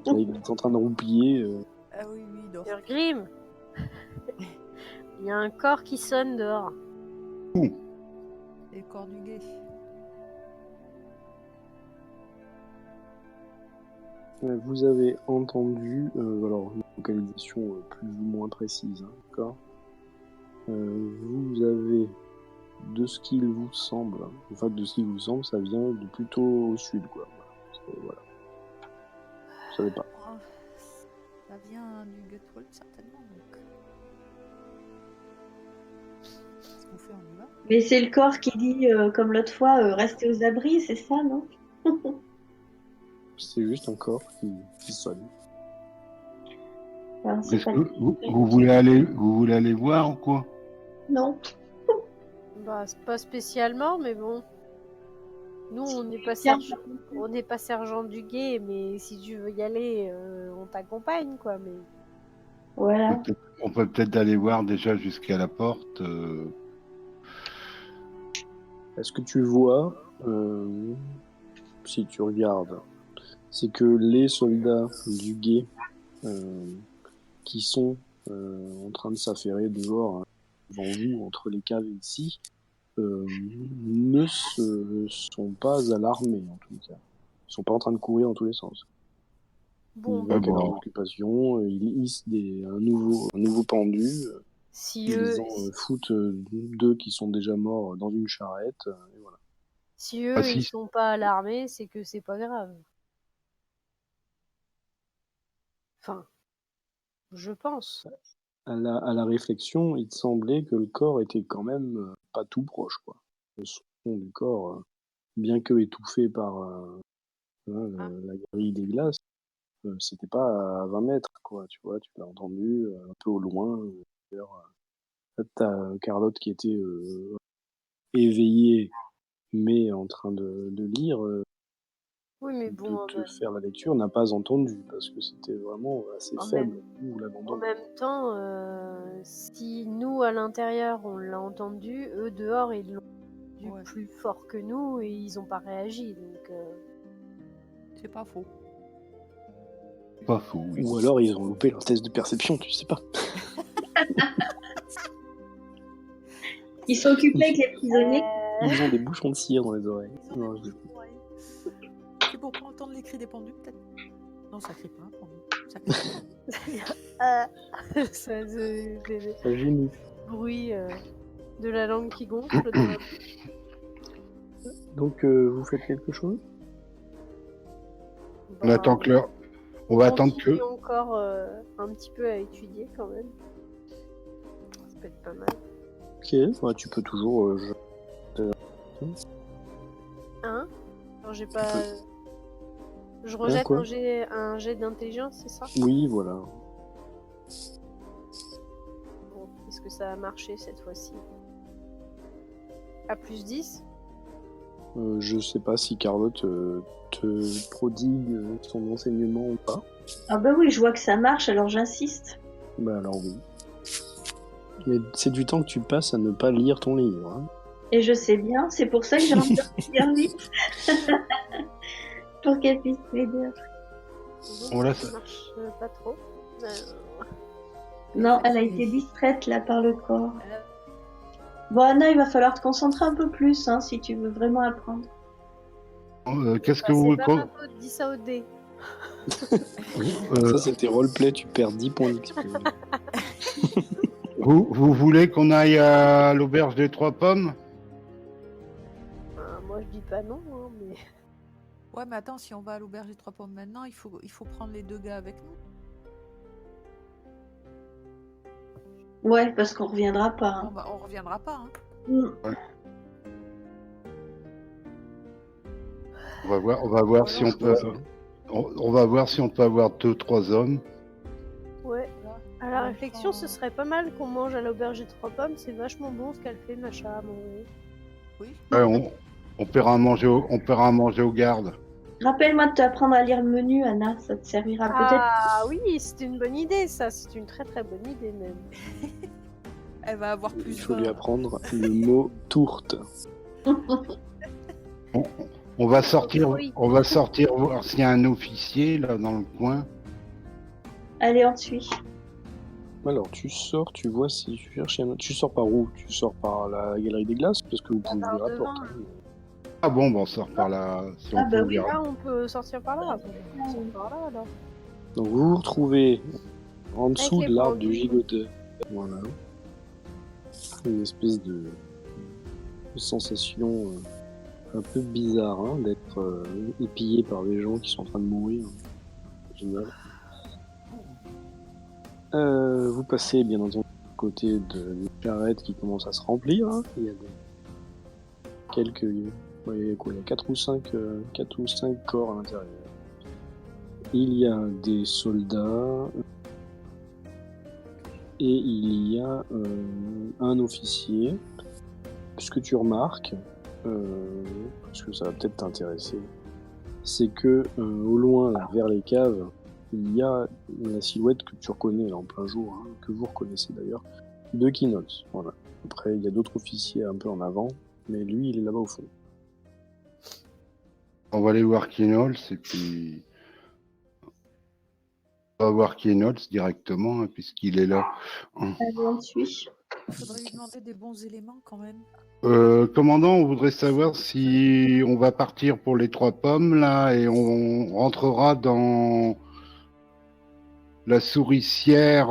Là, il est en train de roupiller. Ah oui, oui, il dort. Grim. Il y a un corps qui sonne dehors. Les corps du guet. Vous avez entendu, alors une localisation plus ou moins précise, hein, d'accord. Vous avez, de ce qu'il vous semble, enfin de ce qu'il vous semble, ça vient de plutôt au sud, quoi. Voilà. Vous savez pas. Oh, ça vient du Gutwald certainement donc. Qu'est-ce qu'on fait, on y va? Mais c'est le corps qui dit, comme l'autre fois, restez aux abris, c'est ça, non? C'est juste un corps qui sonne. Enfin, c'est Est-ce pas que vous voulez aller voir ou quoi? Non. Bah, c'est pas spécialement, mais bon. Nous, on n'est pas Tiens. sergent du guet, mais si tu veux y aller, on t'accompagne, quoi. Mais Voilà. On peut peut-être aller voir déjà jusqu'à la porte. Est-ce que tu vois, si tu regardes, c'est que les soldats du guet qui sont en train de s'affairer dehors, hein, devant vous, entre les caves et ici, ne se sont pas alarmés, en tout cas. Ils sont pas en train de courir dans tous les sens. bon, Ils vaquent à bon. leur occupation, ils hissent un nouveau pendu, si ils eux, en foutent deux qui sont déjà morts dans une charrette, et voilà. si eux, Ah, si. ils sont pas alarmés, c'est que c'est pas grave. Enfin, je pense. À la réflexion, il te semblait que le corps était quand même pas tout proche, quoi. Le son du corps, bien que étouffé par la grille des glaces, c'était pas à 20 mètres, quoi, tu vois, tu l'as entendu un peu au loin. D'ailleurs, t'as Carlotte qui était éveillée, mais en train de lire, Oui, mais de bon, te faire la lecture, n'a pas entendu, parce que c'était vraiment assez En faible, vous l'avez en entendu. même temps, si nous, à l'intérieur, on l'a entendu, eux, dehors, ils l'ont entendu Ouais. plus fort que nous et ils ont pas réagi. Donc, C'est pas faux. Pas faux, oui. Ou alors ils ont loupé leur test de perception, tu sais pas. Ils sont occupés avec les prisonniers. Ils ont des bouchons de cire dans les oreilles. Ils ont Non, des je- bouchons d'oreilles. C'est pour pas entendre les cris des pendus, peut-être? Non, ça crie pas, un pendu. Ça crie pas. ça, des Ça génie. bruits de la langue qui gonfle. dans la- Donc vous faites quelque chose? On attend que l'heure. On va attendre continue que. encore un petit peu à étudier quand même. Ça peut être pas mal. Ok, ouais, tu peux toujours. Hein? Alors, j'ai pas. Je rejette quoi un jet d'intelligence, c'est ça? Oui, voilà. Bon, est-ce que ça a marché cette fois-ci? À plus 10? Je sais pas si Carlotte te prodigue son enseignement ou pas. Ah bah oui, je vois que ça marche, alors j'insiste. Bah alors oui. Mais c'est du temps que tu passes à ne pas lire ton livre. Hein. Et je sais bien, c'est pour ça que j'ai envie de lire vite. Pour qu'elle puisse m'aider. Voilà, ça ça- marche pas trop. Non, elle a été distraite là par le corps. Bon, Anna, il va falloir te concentrer un peu plus hein, si tu veux vraiment apprendre. Qu'est-ce que Bah, vous c'est pas voulez ma faute, dis ça au dé. Ça, c'était roleplay, tu perds 10 points d'XP. Vous voulez qu'on aille à l'auberge des Trois Pommes? Moi, je dis pas non, hein, mais... Ouais, mais attends, si on va à l'auberge des Trois Pommes maintenant, il faut prendre les 2 gars avec nous. Ouais, parce qu'on reviendra pas. Hein. On reviendra pas. Hein. Mm. On va voir si on peut. On va voir si on peut avoir 2-3 hommes. Ouais. À la réflexion, ce serait pas mal qu'on mange à l'auberge des Trois Pommes. C'est vachement bon ce qu'elle fait, Macha, à manger. Oui. Ouais, on paiera à manger aux gardes. Rappelle-moi de t'apprendre à lire le menu, Anna. Ça te servira peut-être. Ah oui, c'est une bonne idée, ça. C'est une très très bonne idée, même. Elle va avoir plus. Il faut lui apprendre le mot tourte. On va sortir Oui. voir s'il y a un officier là dans le coin. Allez, on te suit. Alors, tu sors, tu vois si tu cherches un... Tu sors par où? Tu sors par la galerie des glaces? Parce que vous pouvez Par ouvrir la devant, porte. hein. Ah bon, on sort par là. Si on Ah peut bah ouvrir. Là, on peut sortir par là. On sort par là, alors. Donc, vous vous retrouvez en dessous Avec de les l'arbre pendus. du gigoteur. Voilà. Une espèce de sensation un peu bizarre hein, d'être épillé par des gens qui sont en train de mourir. Génial. Vous passez bien entendu à côté d'une charrette qui commence à se remplir. Hein. Il y a quelques... ouais, il y a quoi, il y a 4 ou 5 corps à l'intérieur. Il y a des soldats et il y a un officier. Ce que tu remarques, parce que ça va peut-être t'intéresser, c'est que au loin, là, vers les caves, il y a la silhouette que tu reconnais là en plein jour, hein, que vous reconnaissez d'ailleurs, de Kinols. Voilà. Après, il y a d'autres officiers un peu en avant, mais lui, il est là-bas au fond. On va aller voir Keynols et puis on va voir Keynols directement hein, puisqu'il est là. Allez, on te suit. Il faudrait lui demander des bons éléments quand même. Commandant, on voudrait savoir si on va partir pour les Trois Pommes là et on rentrera dans la souricière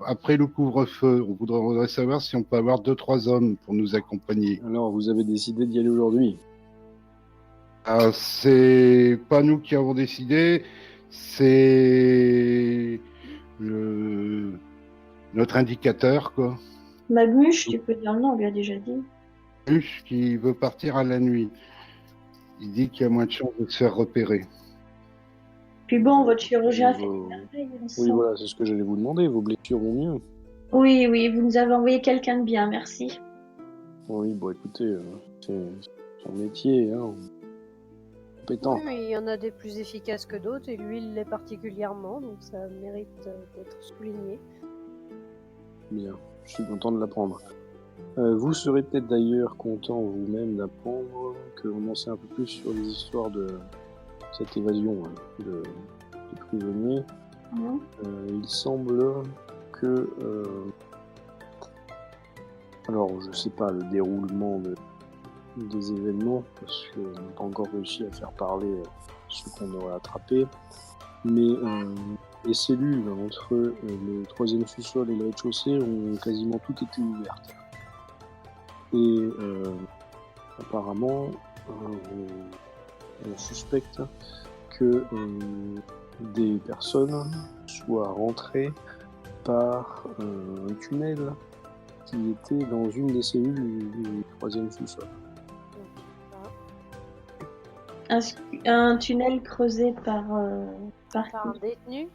après le couvre-feu. On voudrait savoir si on peut avoir 2-3 hommes pour nous accompagner. Alors, vous avez décidé d'y aller aujourd'hui? C'est pas nous qui avons décidé, c'est notre indicateur, quoi. Magmuche, tu peux dire le nom, on lui a déjà dit. Huche qui veut partir à la nuit. Il dit qu'il y a moins de chances de se faire repérer. Puis bon, votre chirurgien fait Vos- des merveilles, on Oui, sent. voilà, c'est ce que j'allais vous demander. Vos blessures vont mieux? Oui, oui, vous nous avez envoyé quelqu'un de bien, merci. Oui, bon, écoutez, c'est son métier, hein. Compétent. Oui, mais il y en a des plus efficaces que d'autres, et lui, il l'est particulièrement, donc ça mérite d'être souligné. Bien, je suis content de l'apprendre. Vous serez peut-être d'ailleurs content vous-même d'apprendre qu'on en sait un peu plus sur les histoires de cette évasion hein, de prisonniers. Mhm. Il semble que... alors, je sais pas le déroulement des événements, parce qu'on n'a pas encore réussi à faire parler ceux qu'on aurait attrapés, mais les cellules entre le troisième sous-sol et le rez-de-chaussée ont quasiment toutes été ouvertes. Et apparemment, on suspecte que des personnes soient rentrées par un tunnel qui était dans une des cellules du troisième sous-sol. Un tunnel creusé par Par un détenu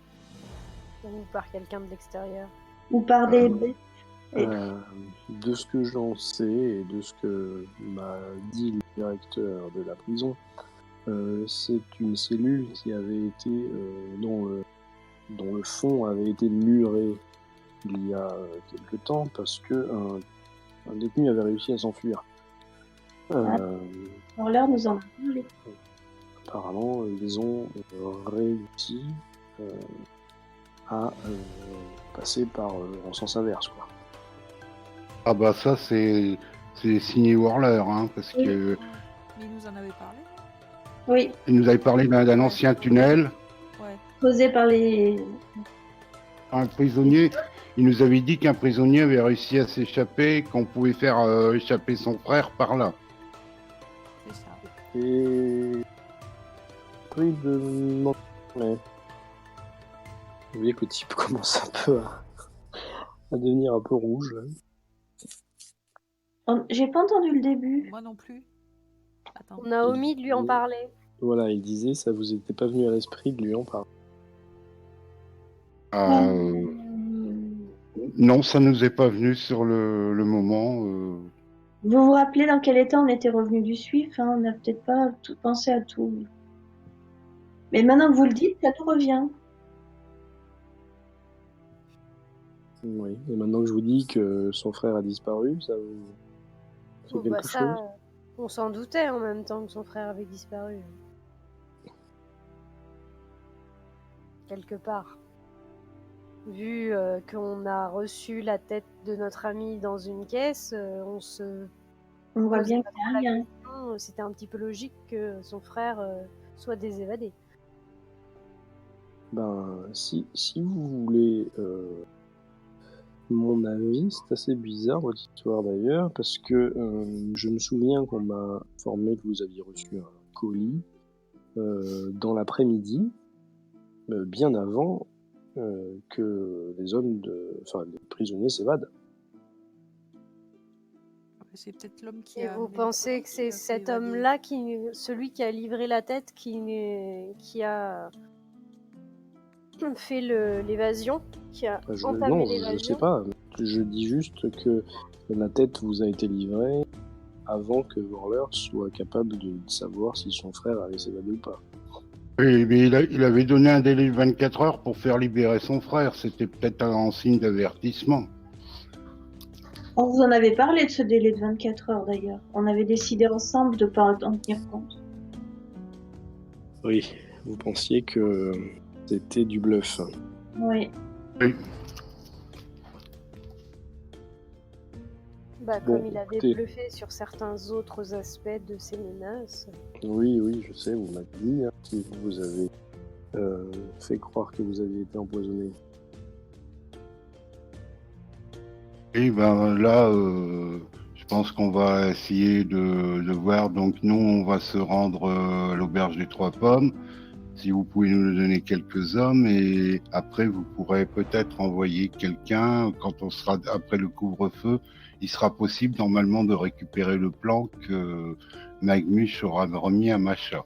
ou par quelqu'un de l'extérieur? ou par des bêtes. De ce que j'en sais et de ce que m'a dit le directeur de la prison, c'est une cellule qui avait été dont le fond avait été muré il y a quelque temps parce que un détenu avait réussi à s'enfuir. Alors l'heure nous en parler. Apparemment, ils ont réussi à passer par en sens inverse, quoi. Ah bah ça c'est signé Warler, hein, parce que Mais il nous en avait parlé. Oui, Il nous avait parlé d'un ancien tunnel, Ouais. causé par les... un prisonnier. Il nous avait dit qu'un prisonnier avait réussi à s'échapper, qu'on pouvait faire échapper son frère par là. C'est ça. Et pris de non. Ouais. Vous voyez que le type commence un peu à devenir un peu rouge. Là. J'ai pas entendu le début. Moi non plus. Attends. On a omis de lui en parler. Voilà, il disait, ça vous était pas venu à l'esprit de lui en parler. Non, ça nous est pas venu sur le moment. Vous vous rappelez dans quel état on était revenu du SWIFT, hein? On n'a peut-être pas tout pensé à tout. Mais maintenant que vous le dites, ça nous revient. Oui. Et maintenant que je vous dis que son frère a disparu, ça vous fait Oh, bah quelque ça, chose? on s'en doutait en même temps que son frère avait disparu. Quelque part. Vu qu'on a reçu la tête de notre ami dans une caisse, on se On voit posait bien pas qu'il y trop a un la lien. question. C'était un petit peu logique que son frère soit désévadé. Ben, si vous voulez mon avis, c'est assez bizarre votre histoire d'ailleurs, parce que je me souviens qu'on m'a informé que vous aviez reçu un colis dans l'après-midi, bien avant que les les prisonniers s'évadent. C'est peut-être l'homme qui Et a. vous amené- pensez que qui c'est l'a fait cet évader. homme-là, celui qui a livré la tête, qui a fait l'évasion, qui a entamé Non, je sais l'évasion? pas. Je dis juste que la tête vous a été livrée avant que Vorler soit capable de savoir si son frère allait s'évader ou pas. Oui, mais il avait donné un délai de 24 heures pour faire libérer son frère. C'était peut-être un signe d'avertissement. On vous en avait parlé de ce délai de 24 heures d'ailleurs. On avait décidé ensemble de ne pas en tenir compte. Oui, vous pensiez que c'était du bluff. Oui. Oui. Bah, Bon, comme il avait écoutez. bluffé sur certains autres aspects de ses menaces. Oui, je sais, vous m'avez dit, hein, si vous avez fait croire que vous aviez été empoisonné. Et ben là, je pense qu'on va essayer de voir. Donc nous, on va se rendre à l'auberge des Trois Pommes. Si vous pouvez nous donner quelques hommes, et après vous pourrez peut-être envoyer quelqu'un quand on sera après le couvre-feu. Il sera possible normalement de récupérer le plan que Magmus aura remis à Macha.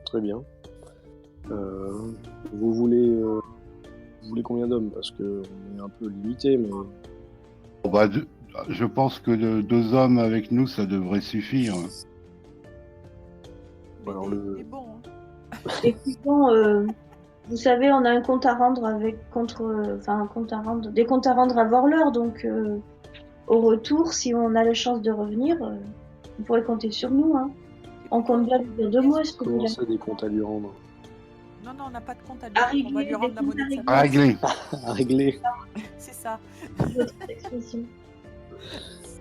Très bien. Vous voulez combien d'hommes? Parce que on est un peu limité, mais Bon, bah, je pense que 2 hommes avec nous, ça devrait suffire. Mais alors des bons. Hein. Et puis bon, vous savez, on a un compte à rendre des comptes à rendre à Vorleur, donc au retour, si on a la chance de revenir, vous pourrez compter sur nous. Hein. On compte bien lui dire 2 mots, ce comment coup-là. ça, des comptes à lui rendre? Non, on n'a pas de compte à lui À rendre. On va régler, lui rendre la des comptes monnaie de sa à place. Régler. À régler. C'est ça. Votre expression.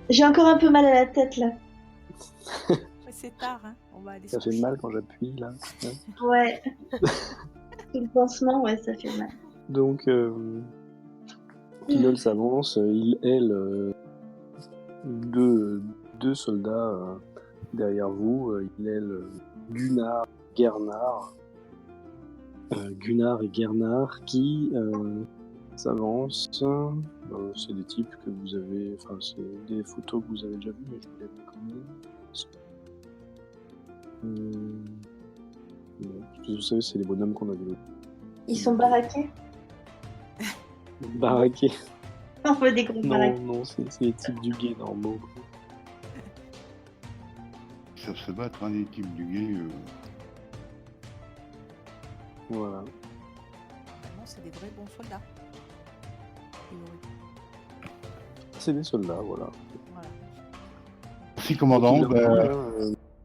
J'ai encore un peu mal à la tête là. Ouais, c'est tard, hein. On va aller Ça se fait coucher. mal quand j'appuie là. Ouais. Tout le pansement, ouais, ça fait mal. Donc, Pinol s'avance, deux soldats derrière vous, Gunnar et Gernard qui s'avancent. C'est des types que vous avez, enfin c'est des photos que vous avez déjà vues, mais je vous les mets quand même. Vous savez, c'est les bonhommes qu'on avait Ils sont baraqués. baraqués. On veut des gros baraqués. Non, c'est les types du guet normaux. Ils savent se battre, hein, les types du guet. Voilà. Normalement, c'est des vrais bons soldats. C'est des soldats, voilà. Voilà. Merci, commandant. Donc,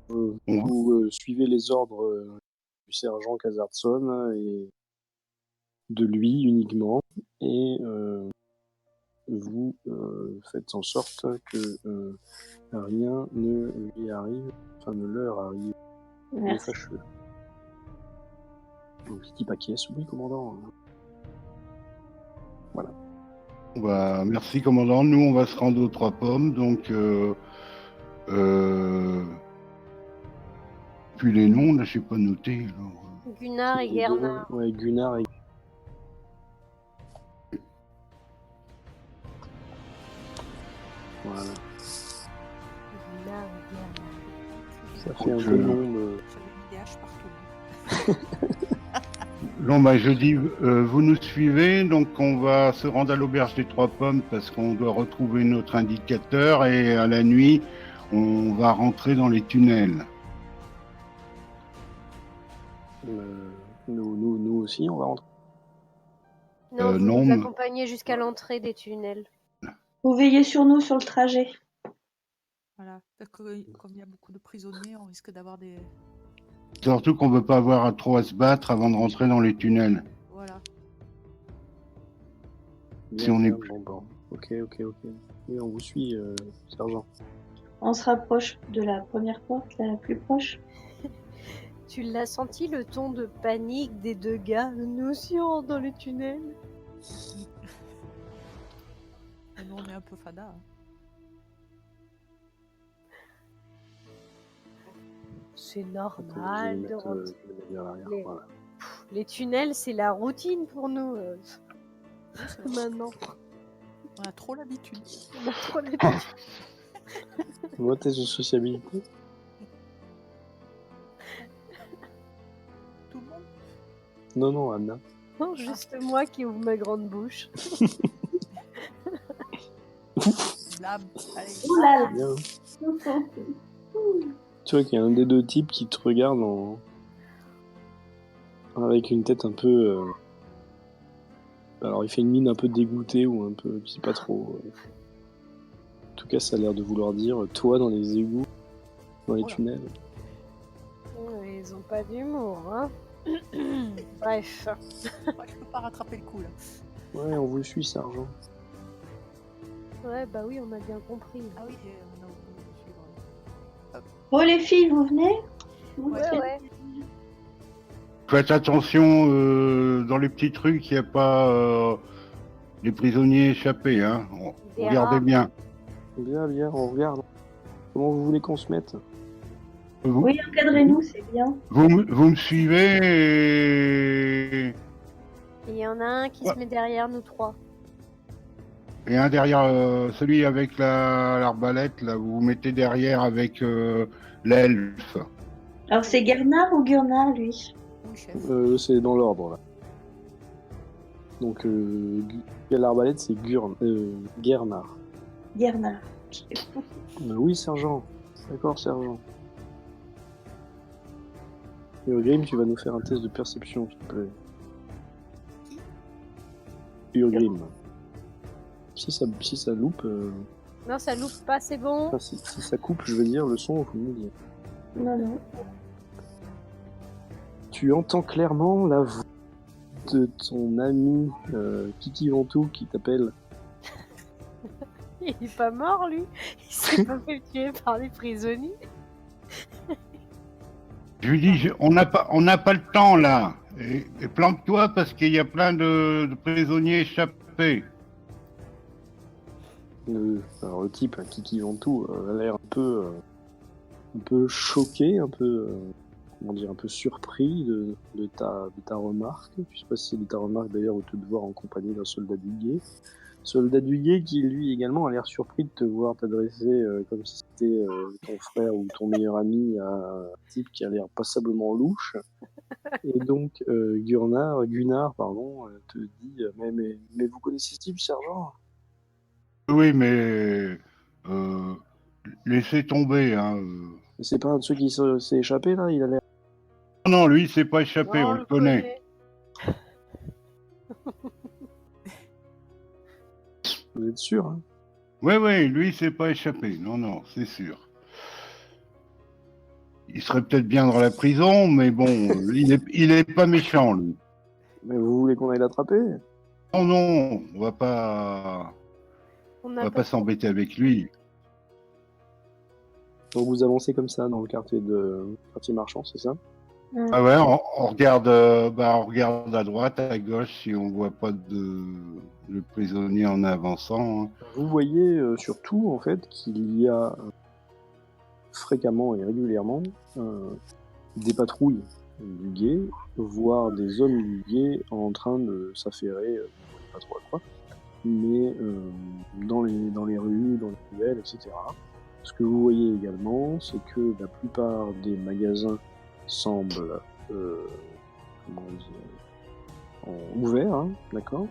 On- vous suivez les ordres du sergent Kazartson et de lui uniquement, et vous faites en sorte que rien ne lui arrive, enfin ne leur arrive Il est Merci. fâcheux. Donc, il dit pas qui est, oui, commandant. Bah, merci, commandant. Nous, on va se rendre aux Trois Pommes, donc... Puis les noms, là, j'ai pas noté. Alors. Gunnar et Les deux, Gernar. ouais, Gunnar et... Voilà. Gunnar et Gernar. Ça fait un Donc, peu long de... J'avais mis des haches partout. Non, bah, je dis, vous nous suivez, donc on va se rendre à l'auberge des Trois Pommes parce qu'on doit retrouver notre indicateur et à la nuit, on va rentrer dans les tunnels. Nous aussi, on va rentrer. Non, vous non, nous mais- accompagnez jusqu'à l'entrée des tunnels. Vous veillez sur nous sur le trajet. Voilà. Parce que, comme il y a beaucoup de prisonniers, on risque d'avoir des. Surtout qu'on veut pas avoir à trop à se battre avant de rentrer dans les tunnels. Voilà. Si on est- Bon. Ok. Oui, on vous suit, sergent. On se rapproche de la première porte, la plus proche. Tu l'as senti le ton de panique des deux gars? Nous aussi on rentre dans les tunnels. Et nous, on est un peu fada. Hein. C'est Je vais normal les de mettre, rentrer. je vais les mettre vers l'arrière. Les- Voilà. Les tunnels, c'est la routine pour nous. Maintenant, On a trop l'habitude. on a trop l'habitude. Moi, test de sociabilité. Tout le monde. Non, Anna. Non, juste moi qui ouvre ma grande bouche. Blab. Allez. Ouh là Bien. là. Tu vois qu'il y a un des deux types qui te regarde avec une tête un peu... Alors, il fait une mine un peu dégoûtée ou un peu... Je sais pas trop. En tout cas, ça a l'air de vouloir dire toi dans les égouts, dans les Oula. tunnels. Ils ont pas d'humour, hein. Bref. Ouais, je peux pas rattraper le coup là. Ouais, on vous suit, sergent. Ouais, bah oui, on a bien compris. Ah oui, on a oublié de suivre. Bon, les filles, vous venez? Vous Ouais, venez ouais. Faites attention dans les petits trucs, il n'y a pas les prisonniers échappés. Hein. Des Regardez rats. bien. Bien, on regarde. Comment vous voulez qu'on se mette? Vous, Oui, encadrez-nous, c'est bien. vous me suivez et... Il y en a un qui Ouais. se met derrière nous trois. Et un derrière, celui avec l'arbalète, là, vous vous mettez derrière avec l'elfe. Alors, c'est Gernard ou Gurnard, lui? Oui, chef. C'est dans l'ordre, là. Donc, l'arbalète, c'est Gernard. Gernard. Oui, sergent. D'accord, sergent. Urgrim, tu vas nous faire un test de perception, s'il te plaît. Urgrim. Si ça loupe, Non, ça loupe pas, c'est bon. enfin, si ça coupe, je veux dire, le son, vous me dire. Non. Tu entends clairement la voix de ton ami Kiki Ventoux qui t'appelle. Il est pas mort, lui. Il s'est pas fait tuer par les prisonniers. Je lui dis, on n'a pas le temps là. Et planque-toi parce qu'il y a plein de prisonniers échappés. Alors le type, Kiki Ventoux, a l'air un peu choqué, un peu, comment dire, un peu surpris de ta remarque. Je sais pas si c'est de ta remarque d'ailleurs ou de te voir en compagnie d'un soldat du guet. Soldat du guet qui lui également a l'air surpris de te voir t'adresser comme si c'était ton frère ou ton meilleur ami à un type qui a l'air passablement louche. Et donc Gunnar, te dit mais vous connaissez ce type, sergent? Oui, mais laissez tomber. Hein. C'est pas un de ceux qui s'est échappé là? Il a l'air... Non, lui, il s'est pas échappé, Non, on le connaît. Vous êtes sûr, hein? Oui, lui, il s'est pas échappé. Non, c'est sûr. Il serait peut-être bien dans la prison, mais bon, il est pas méchant, lui. Mais vous voulez qu'on aille l'attraper? Non, on va pas On on a va pas s'embêter avec lui. Donc vous avancez comme ça dans le quartier marchand, c'est ça? Ah ouais, on regarde, on regarde à droite, à gauche, si on voit pas de prisonnier en avançant. Hein. Vous voyez surtout en fait qu'il y a fréquemment et régulièrement des patrouilles du guet, voire des hommes du guet en train de s'affairer, vous voyez pas trop à quoi, mais dans les rues, dans les ruelles, etc. Ce que vous voyez également, c'est que la plupart des magasins semblent ouverts, hein, d'accord,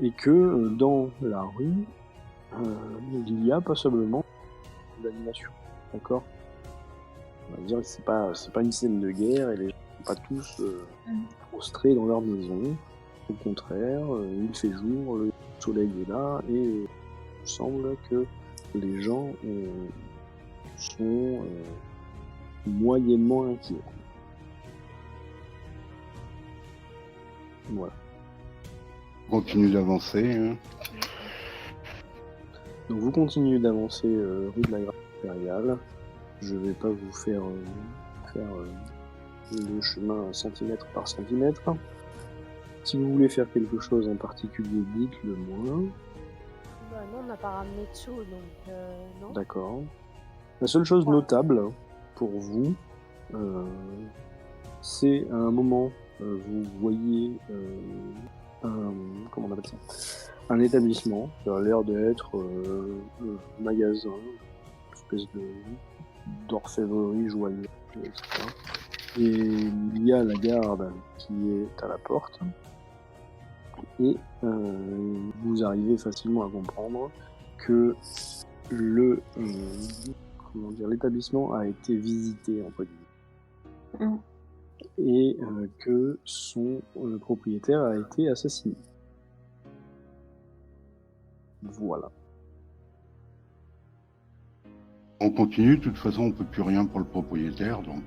et que dans la rue, il y a passablement d'animation, d'accord. On va dire que c'est pas une scène de guerre et les gens ne sont pas tous prostrés dans leur maison. Au contraire, il fait jour, le soleil est là et il semble que les gens sont moyennement inquiets. Voilà. On continue d'avancer. Hein. Donc vous continuez d'avancer rue de la Grâce Impériale. Je vais pas vous faire le chemin centimètre par centimètre. Si vous voulez faire quelque chose en particulier, dites-le moi. Bah non, on n'a pas ramené de sous, donc non. D'accord. La seule chose notable pour vous, c'est à un moment, vous voyez comment on appelle ça, un établissement qui a l'air d'être un magasin, une espèce d'orfèvrerie joyeuse, etc. Et il y a la garde qui est à la porte. Et vous arrivez facilement à comprendre que l'établissement a été visité entre guillemets, et que son propriétaire a été assassiné. Voilà. On continue, de toute façon on peut plus rien pour le propriétaire, donc...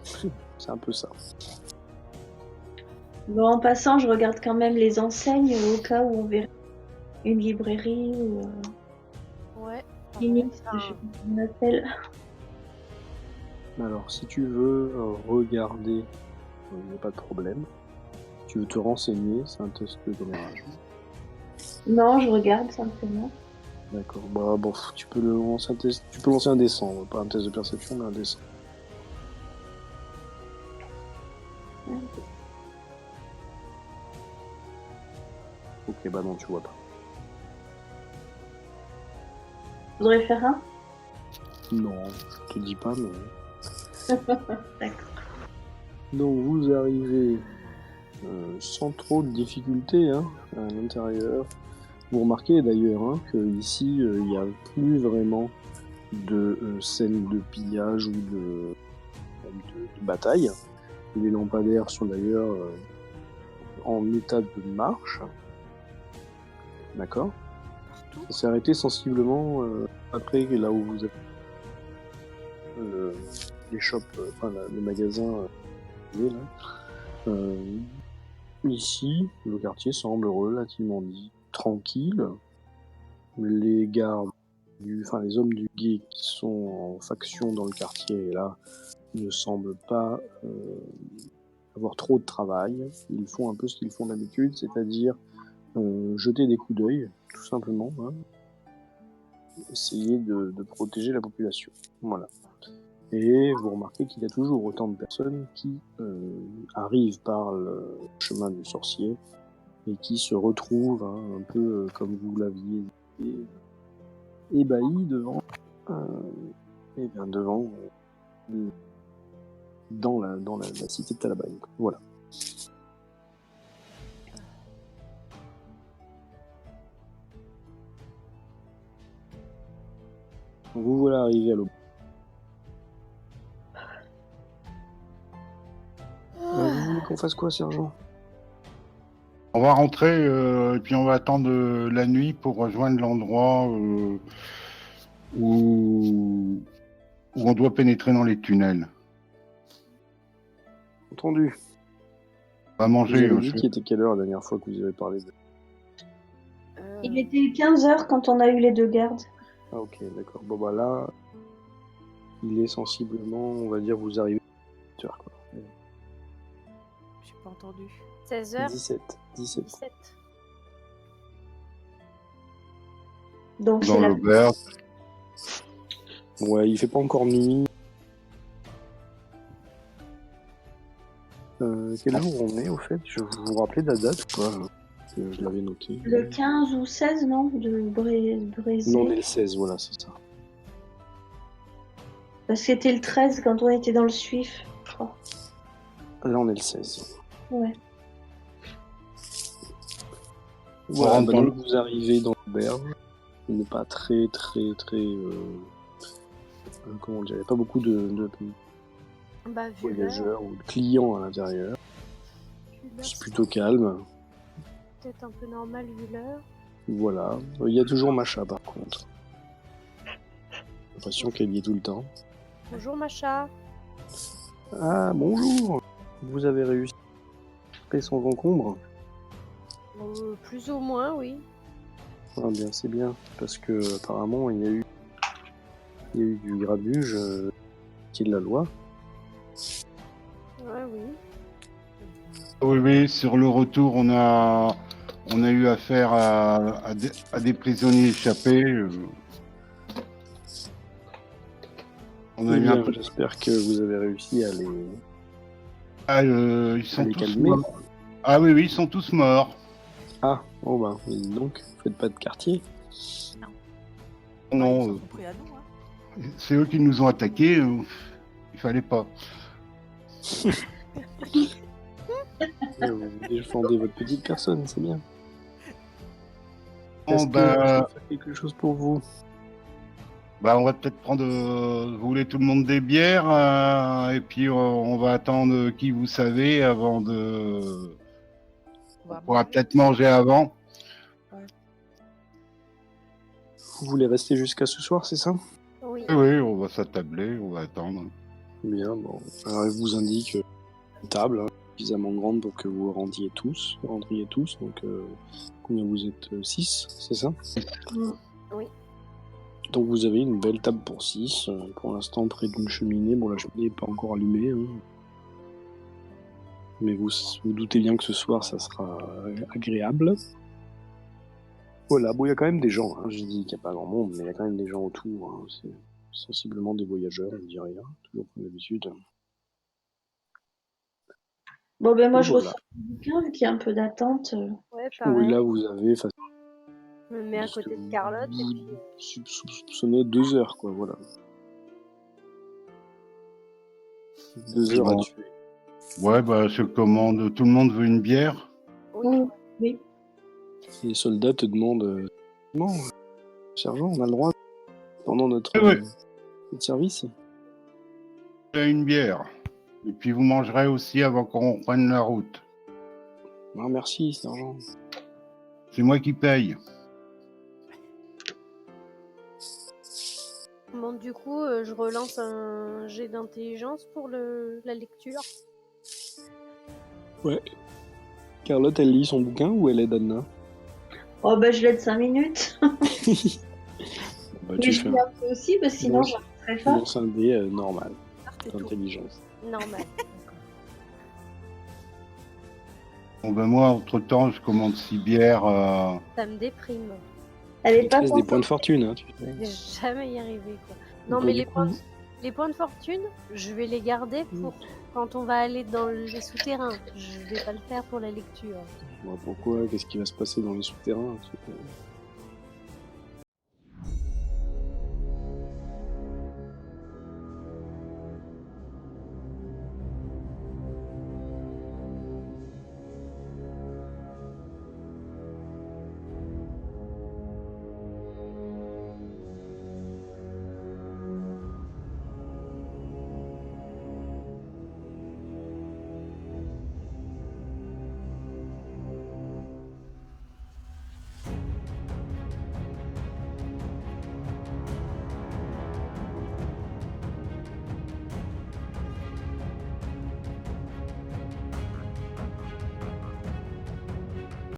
C'est un peu ça. Bon, en passant, je regarde quand même les enseignes au cas où on verrait une librairie ou Ouais. clinique, Enfin, je sais pas comment on appelle. Alors, si tu veux regarder, il n'y a pas de problème. Si tu veux te renseigner, c'est un test de commérage. Non, je regarde simplement. D'accord. Bah bon, tu peux lancer un dessin, pas un test de perception, mais un dessin. Ok, bah non, tu vois pas. Je voudrais faire un. Non, je te dis pas, mais... D'accord. Donc vous arrivez sans trop de difficultés à l'intérieur. Vous remarquez d'ailleurs qu'ici, il n'y a plus vraiment de scène de pillage ou de bataille. Les lampadaires sont d'ailleurs en état de marche. D'accord. Ça s'est arrêté sensiblement après là où vous avez les shops, le magasin là. Ici, le quartier semble relativement tranquille. Les gardes, les hommes du guet qui sont en faction dans le quartier là ne semblent pas avoir trop de travail. Ils font un peu ce qu'ils font d'habitude, c'est-à-dire jeter des coups d'œil, tout simplement. Hein. Essayer de protéger la population. Voilà. Et vous remarquez qu'il y a toujours autant de personnes qui arrivent par le chemin du sorcier et qui se retrouvent un peu comme vous l'aviez dit, ébahis devant, dans la cité de Talabagne. Voilà. Donc vous voilà arrivé à l'auberge. Vous voulez qu'on fasse quoi, sergent? On va rentrer et puis on va attendre la nuit pour rejoindre l'endroit où on doit pénétrer dans les tunnels. Entendu. On va Vous manger. avez dit qu'il était quelle heure la dernière fois que vous avez parlé de... Il était 15h quand on a eu les deux gardes. Ah ok, d'accord. Bon bah là, Il est sensiblement, on va dire, vous arrivez à 8 heures, quoi. J'ai pas entendu. 16h 17. 17. Donc c'est Dans la... l'auberge. Ouais, il fait pas encore nuit. Quel jour on est, au fait? Je vous rappelez de la date ou pas? Que je l'avais noté. le 15 ou 16, non? De Brésil. Non, on est le 16, voilà, c'est ça. Parce que c'était le 13 quand on était dans le Suif, je crois. Là, on est le 16. Ouais. Voilà, rentre dans donc vous arrivez dans l'auberge. Il n'est pas très... comment dire, il n'y a pas beaucoup de Bah, vu l'heure, voyageurs ou de clients à l'intérieur. C'est plutôt calme. peut-être un peu normal vu l'heure. Voilà. Il y a toujours Macha, par contre. J'ai l'impression qu'elle y est tout le temps. Bonjour Macha. Ah, bonjour. Vous avez réussi à faire sans encombre? Plus ou moins, oui. Ah bien, c'est bien. Parce que apparemment, il y a eu du grabuge qui est de la loi. Ouais, oui. Oui, sur le retour, on a eu affaire à des prisonniers échappés. On a Eh eu un bien, peu... j'espère que vous avez réussi à les, Ah, ils à sont les tous calmer. morts. Ah oui, ils sont tous morts. Ah, oh bah, dis donc, faites pas de quartier. Ils Non, sont compris à nous. Hein. c'est eux qui nous ont attaqués. Il fallait pas. Vous défendez votre petite personne, c'est bien. Bon, Est-ce que je peux faire quelque chose pour vous? on va peut-être prendre, vous voulez tout le monde des bières, et puis on va attendre qui vous savez avant de... On va On pourra manger. peut-être manger avant. Vous voulez rester jusqu'à ce soir, c'est ça? Oui. Oui, on va s'attabler, on va attendre. Bien, bon. Alors, il vous indique une table suffisamment grande pour que vous rentriez tous. Donc, combien vous êtes? 6, c'est ça? Oui. Donc, vous avez une belle table pour 6. Pour l'instant, près d'une cheminée. Bon, la cheminée n'est pas encore allumée. Hein. Mais vous doutez bien que ce soir, ça sera agréable. Voilà, bon, il y a quand même des gens. Hein. Je dis qu'il n'y a pas grand monde, mais il y a quand même des gens autour. Hein. C'est sensiblement des voyageurs, on ne dit rien. Toujours comme d'habitude. Bon, ben moi, Et je voilà. ressors le bouquin, vu qu'il y a un peu d'attente. Ouais, Oui, pareil. là, vous avez... Je me mets à côté de Carlotte et puis... soupçonnez 2 heures, quoi, voilà. 2 heures Bon. à tuer. Ouais, je commande. Tout le monde veut une bière. Oui. Oui. Et les soldats te demandent non, sergent, on a le droit pendant notre service. J'ai une bière. Et puis vous mangerez aussi avant qu'on prenne la route. Ah, merci, sergent. C'est moi qui paye. Bon, du coup, je relance un jet d'intelligence pour la lecture. Ouais. Carlotte, elle lit son bouquin ou elle aide Anna? Oh, ben je l'aide 5 minutes. Bah, Mais tu je fais lis un peu aussi, parce que sinon, lance- j'arrive très tu fort. lances un dé normal, C'est tout. d'intelligence. Normal. Bon, moi, entre-temps, je commande 6 bières. Ça me déprime. Elle est Il te pas reste des contente. points de fortune, hein, tu sais. Je vais jamais y arriver, quoi. Non, Bah, mais du les coup- points de fortune, je vais les garder pour quand on va aller dans les souterrains. Je vais pas le faire pour la lecture. Bon, pourquoi? Qu'est-ce qui va se passer dans les souterrains?